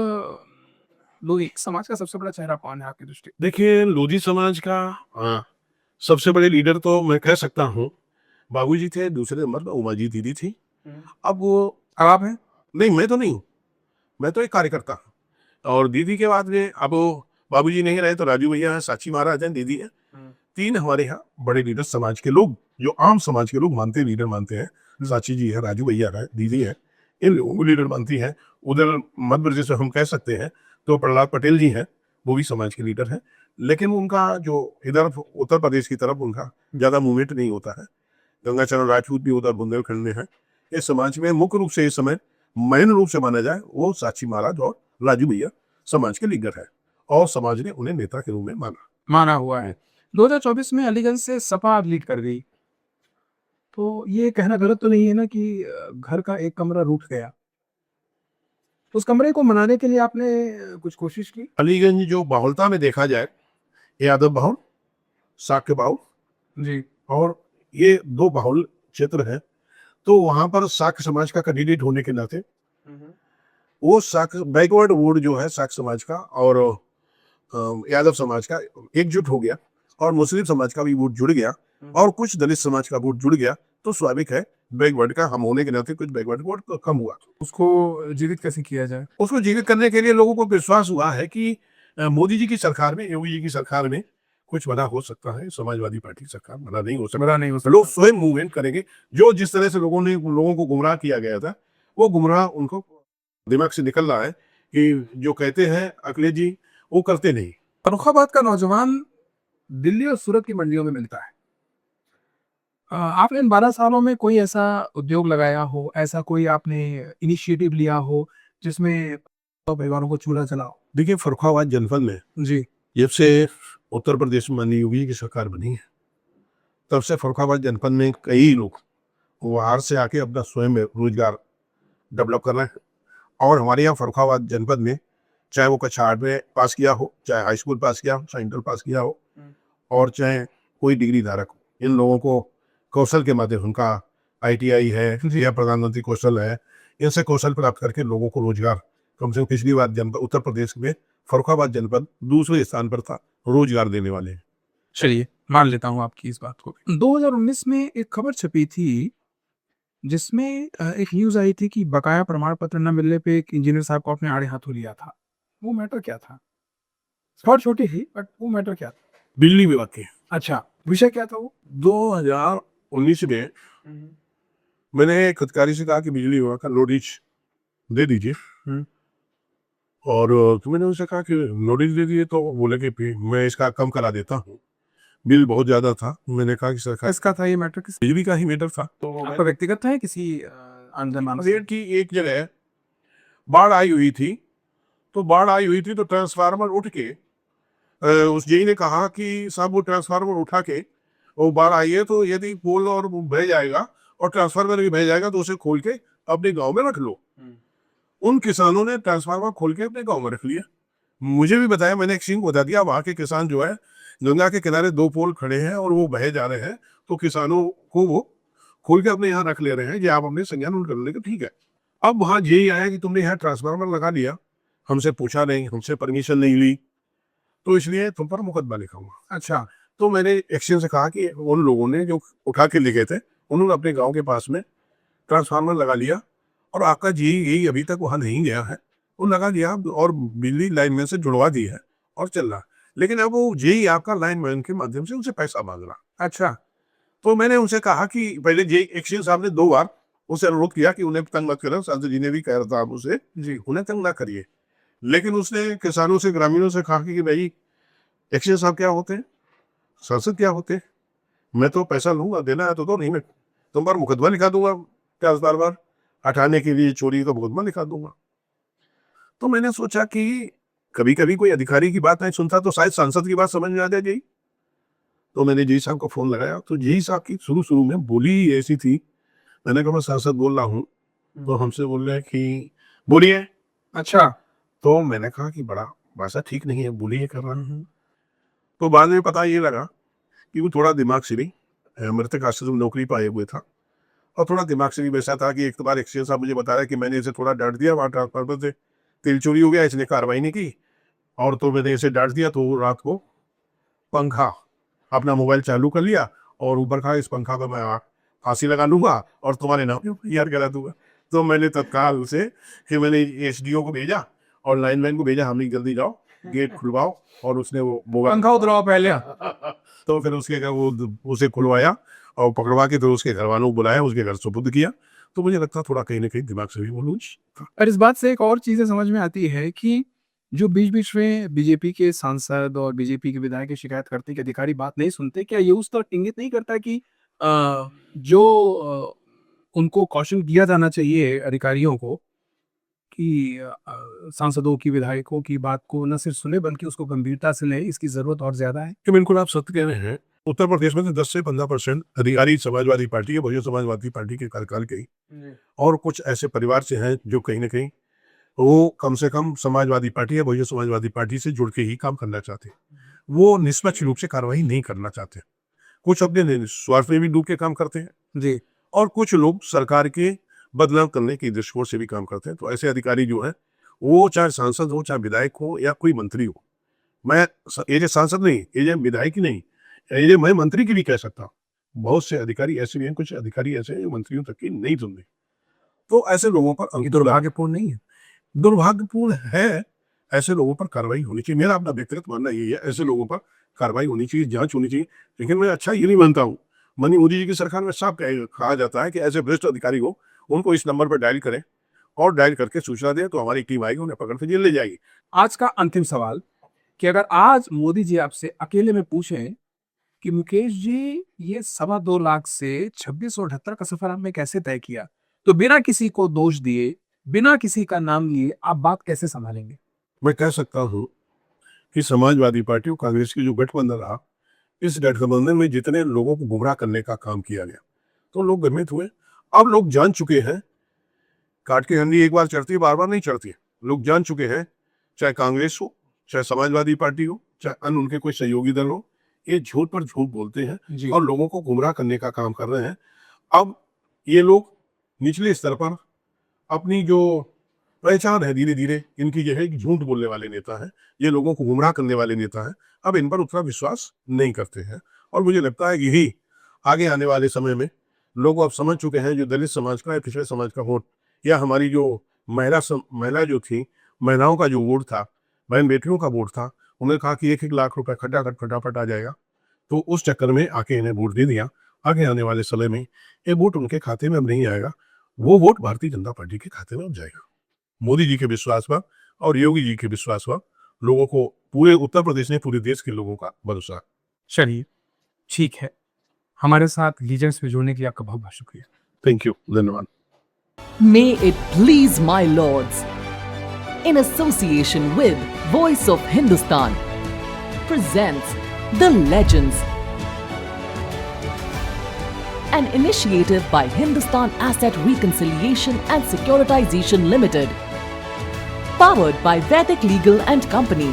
लोधी समाज का सबसे बड़ा चेहरा कौन है आपकी दृष्टि? देखिए, लोधी समाज का सबसे बड़े लीडर तो मैं कह सकता हूँ बाबूजी थे, दूसरे नंबर पर उमा जी दीदी थी। अब आप हैं? नहीं, मैं तो नहीं हूँ, मैं तो एक कार्यकर्ता हूँ। और दीदी के बाद में अब बाबूजी नहीं रहे तो राजू भैया है, साची महाराज हैं, दीदी है, तीन हमारे यहाँ बड़े लीडर समाज के लोग, जो आम समाज के लोग मानते हैं, लीडर मानते हैं। साची जी है, राजू भैया है, दीदी है, इन लोगों को लीडर मानती है। उधर मध्य प्रदेश से हम कह सकते हैं तो प्रहलाद पटेल जी हैं, वो भी समाज के लीडर हैं। लेकिन उनका जो इधर उत्तर प्रदेश की तरफ उनका ज़्यादा मूवमेंट नहीं होता है। गंगाचरण राजपूत भी उधर बुंदेलखंड में है। इस समाज में मुख्य रूप से इस समय मेन रूप से माना जाए वो साची महाराज और राजू भैया समाज के लीडर है, और समाज ने उन्हें नेता के रूप में माना हुआ है। 2024 में अलीगंज से सपा आप लीड कर गई, तो ये कहना गलत तो नहीं है ना कि घर का एक कमरा रूठ गया? उस कमरे को मनाने के लिए आपने कुछ कोशिश की? अलीगंज जो बाहुलता में देखा जाए, यादव बाहुल, साक्य बाहुल, जी। और ये दो बाहुल क्षेत्र है। तो वहां पर साक्य समाज का कैंडिडेट होने के नाते वो साक्य बैकवर्ड वोट जो है साक्य समाज का और यादव समाज का एकजुट हो गया, और मुस्लिम समाज का भी वोट जुड़ गया, और कुछ दलित समाज का वोट जुड़ गया। तो स्वाभाविक है बैकवर्ड का हम होने के नाते कुछ बैकवर्ड वोट कम हुआ। उसको जीवित कैसे किया जाए? उसको जीवित करने के लिए लोगों को विश्वास हुआ है कि मोदी जी की सरकार में, योगी जी की सरकार में कुछ बड़ा हो सकता है। समाजवादी पार्टी की सरकार बड़ा नहीं हो सकता, बड़ा नहीं हो सकता। लोग स्वयं मूवमेंट करेंगे। जो जिस तरह से लोगों को गुमराह किया गया था, वो गुमराह उनको दिमाग से निकल रहा है कि जो कहते हैं अखिलेश जी वो करते नहीं। फर्रुखाबाद का नौजवान दिल्ली और सूरत की मंडियों में मिलता है। आपने इन 12 सालों में कोई ऐसा उद्योग लगाया हो, ऐसा कोई आपने इनिशिएटिव लिया हो जिसमें परिवारों को चूल्हा जलाओ? देखिए, फर्रुखाबाद जनपद में जी। जब से उत्तर प्रदेश में माननीय योगी जी की सरकार बनी है, तब से फर्रुखाबाद जनपद में कई लोग बाहर से आके अपना स्वयं रोजगार डेवलप कर रहे हैं। और हमारे यहाँ फर्रुखाबाद जनपद में चाहे वो कक्षा 8 में पास किया हो, चाहे हाई स्कूल पास किया हो, चाहे इंटर पास किया हो, और चाहे कोई डिग्री धारक हो, इन लोगों को कौशल के माध्यम, उनका ITI है या प्रधानमंत्री कौशल है, इनसे कौशल प्राप्त करके लोगों को रोजगार, कम से कम पिछली बार जनपद उत्तर प्रदेश में फर्रुखाबाद जनपद दूसरे स्थान पर था रोजगार देने वाले। चलिए, मान लेता हूँ आपकी इस बात को। 2019 में एक खबर छपी थी जिसमें एक न्यूज़ आई थी कि बकाया प्रमाण पत्र न मिलने पे एक इंजीनियर साहब को आपने आड़े हाथों लिया था। वो मैटर क्या था? बहुत छोटी थी, बट वो मैटर क्या था? बिजली विभाग के अच्छा, विषय क्या था वो? 2019 में मैंने एक अधिकारी से कहा कि बिजली विभाग का नोटिस दे दीजिए, और तो मैंने उनसे कहा कि नोटिस दे दिए, तो बोले कि मैं इसका कम करा देता हूँ, बिल बहुत ज्यादा था। मैंने कहा कि सरकार, किसका था ये मैटर? किस बिजली का ही मैटर था। तो आपका व्यक्तिगत था या किसी अनजान मानस? रेट की एक जगह बाढ़ आई हुई थी, तो ट्रांसफार्मर उठ के उस जेई ने कहा कि साहब वो ट्रांसफार्मर उठा के, वो बाढ़ आई है तो यदि पोल और बह जाएगा और ट्रांसफार्मर भी बह जाएगा तो उसे खोल के अपने गांव में रख लो। उन किसानों ने ट्रांसफार्मर खोल के अपने गांव में रख लिया। मुझे भी बताया, मैंने एक सीन बता दिया, वहां के किसान जो है गंगा के किनारे 2 पोल खड़े हैं और वो बहे जा रहे हैं, तो किसानों को वो खोल के अपने यहाँ रख ले रहे हैं, ये आप अपने संज्ञान कर लेंगे, ठीक है। अब वहां यही आया कि तुमने यहाँ ट्रांसफार्मर लगा लिया, हमसे पूछा नहीं, हमसे परमिशन नहीं ली, तो इसलिए तुम पर मुकदमा लिखाऊंगा। अच्छा, तो मैंने एक्शन से कहा कि उन लोगों ने जो उठा के ले गए थे, उन्होंने अपने गांव के पास में ट्रांसफार्मर लगा लिया, और आपका जी यही अभी तक वहां नहीं गया है, वो लगा दिया और बिजली लाइन में से जुड़वा दी है और चल रहा। लेकिन अब वो जेई आपका लाइन मैन के माध्यम से उनसे पैसा मांग रहा। अच्छा, तो मैंने उनसे कहा कि पहले जेई एक्शन साहब ने 2 बार उसे अनुरोध किया कि उन्हें तंग मत करें, सांसद जी ने भी कह रहा था आप उसे जी उन्हें तंग ना करिए, लेकिन उसने किसानों से, ग्रामीणों से कहा कि भाई एक्शन साहब क्या होते हैं, सांसद क्या होते हैं, मैं तो पैसा लूंगा, देना है तो दो, नहीं मैं तुम पर मुकदमा लिखा दूंगा, ट्रांसफार्मर हटाने के लिए चोरी का मुकदमा लिखा दूंगा। तो मैंने सोचा कि कभी कभी कोई अधिकारी की बात नहीं सुनता तो शायद सांसद की बात समझ में आ जाए जी। तो मैंने जी साहब को फोन लगाया, तो जी साहब की शुरू में बोली ऐसी थी, मैंने कहा मैं सांसद बोल रहा हूँ, तो हमसे बोल रहे हैं कि बोलिए। अच्छा, तो मैंने कहा कि बड़ा भाषा ठीक नहीं है, बोलिए कर रहा हूँ। तो बाद में पता ये लगा कि वो थोड़ा दिमाग से भी मृतक आश्रम में नौकरी पाए हुए था, और थोड़ा दिमाग से भी वैसा था कि एक बार एक्सचेंज साहब मुझे बताया कि मैंने इसे थोड़ा डांट दिया, वहाँ ट्रांसफार्मर से तेल चोरी हो गया, इसने कार्रवाई नहीं की, और तो मैंने इसे डांट दिया, तो रात को पंखा अपना मोबाइल चालू कर लिया और ऊपर कहा इस पंखा को मैं फांसी लगा लूंगा और तुम्हारे नाम यार करा दूंगा। तो मैंने तत्काल उसे फिर मैंने SDO को भेजा और लाइनमैन को भेजा, हम जल्दी जाओ गेट खुलवाओ, और उसने वो पंखा उतरवाओ पहले। तो फिर उसके घर वो उसे खुलवाया और पकड़वा के फिर उसके घर वालों को बुलाया, उसके घर सुपुर्द किया। तो मुझे लगता थोड़ा कहीं ना कहीं दिमाग से भी वो लूज था। और इस बात से एक और चीज़ें समझ में आती है कि जो बीच-बीच में बीजेपी के सांसद और बीजेपी के विधायक शिकायत करते हैं कि अधिकारी बात नहीं सुनते, क्या ये उस तरफ इंगित नहीं करता कि जो उनको कॉशन दिया जाना चाहिए अधिकारियों को कि सांसदों की, विधायकों की बात को न सिर्फ सुने बल्कि उसको गंभीरता से लें, इसकी ज़रूरत और ज़्यादा है? कि बिल्कुल आप सत्य कह रहे हैं। उत्तर प्रदेश में तो 10 से 15% अधिकारी समाजवादी पार्टी है, बहुजन समाजवादी पार्टी के कार्यकाल के ही, और कुछ ऐसे परिवार से हैं जो कहीं ना कहीं वो कम से कम समाजवादी पार्टी या बहुजन समाजवादी पार्टी से जुड़ के ही काम करना चाहते हैं। वो निष्पक्ष रूप से कार्रवाई नहीं करना चाहते। कुछ अपने स्वार्थ में भी डूब के काम करते हैं जी। और कुछ लोग सरकार के बदनाम करने की दृष्टिकोण से भी काम करते हैं। तो ऐसे अधिकारी जो हैं वो चाहे सांसद हो, चाहे विधायक हो या कोई मंत्री हो, मैं एज ए सांसद नहीं, एज ए विधायक ही नहीं, एज ए मैं मंत्री की भी कह सकता हूँ। बहुत से अधिकारी ऐसे भी हैं, कुछ अधिकारी ऐसे हैं जो मंत्रियों तक की नहीं सुनते। तो ऐसे लोगों पर ये दुर्भाग्यपूर्ण नहीं है? दुर्भाग्यपूर्ण है। ऐसे लोगों पर कार्रवाई होनी चाहिए। मेरा अपना व्यक्तिगत मानना यही है, ऐसे लोगों पर कार्रवाई होनी चाहिए, जांच होनी चाहिए। लेकिन मैं अच्छा ये नहीं मानता हूँ, मनी मोदी जी की सरकार में साफ कहा जाता है कि ऐसे भ्रष्ट अधिकारी हो उनको इस नंबर पर डायल करें और डायल करके सूचना दें तो हमारी टीम आएगी, उन्हें पकड़ के जेल ले जाएगी। आज का अंतिम सवाल कि अगर आज मोदी जी आपसे अकेले में पूछें कि मुकेश जी ये 2.25 लाख से 2678 का सफर आपने कैसे तय किया, तो बिना किसी को दोष दिए, बिना किसी का नाम लिए आप बात कैसे संभालेंगे? मैं कह सकता हूँ कि समाजवादी पार्टी और कांग्रेस की जो गठबंधन रहा, इस गठबंधन में जितने लोगों को गुमराह करने का काम किया गया तो लोग भ्रमित हुए। अब लोग जान चुके हैं, काट के हंडी एक बार चढ़ती है, बार बार नहीं चढ़ती है। लोग जान चुके हैं, चाहे कांग्रेस हो, चाहे समाजवादी पार्टी हो, चाहे अन्य उनके कोई सहयोगी दल हो, ये झूठ पर झूठ बोलते हैं और लोगों को गुमराह करने का काम कर रहे हैं। अब ये लोग निचले स्तर पर अपनी जो पहचान है, धीरे धीरे इनकी जो है कि झूठ बोलने वाले नेता हैं, ये लोगों को गुमराह करने वाले नेता हैं, अब इन पर उतना विश्वास नहीं करते हैं। और मुझे लगता है कि यही आगे आने वाले समय में लोग अब समझ चुके हैं, जो दलित समाज का या पिछड़े समाज का वोट या हमारी जो महिला जो थी, महिलाओं का जो वोट था, बहन बेटियों का वोट था, उन्होंने कहा कि 1-1 लाख रुपए फटाफट आ जाएगा, तो उस चक्कर में आके इन्हें वोट दे दिया। आगे आने वाले समय में ये वोट उनके खाते में अब नहीं आएगा, वो वोट भारतीय जनता पार्टी के खाते में अब जाएगा। मोदी जी के विश्वास पर और योगी जी के विश्वास पर लोगों को, पूरे उत्तर प्रदेश में पूरे देश के लोगों का भरोसा। चलिए, ठीक है। हमारे साथ लीजेंड्स में जुड़ने के लिए आपका बहुत बहुत शुक्रिया। थैंक यू, धन्यवाद। May it please my lords, in association with Voice of Hindustan, presents The Legends, an initiative by Hindustan Asset Reconciliation and Securitization Limited, powered by Vedic Legal and Company.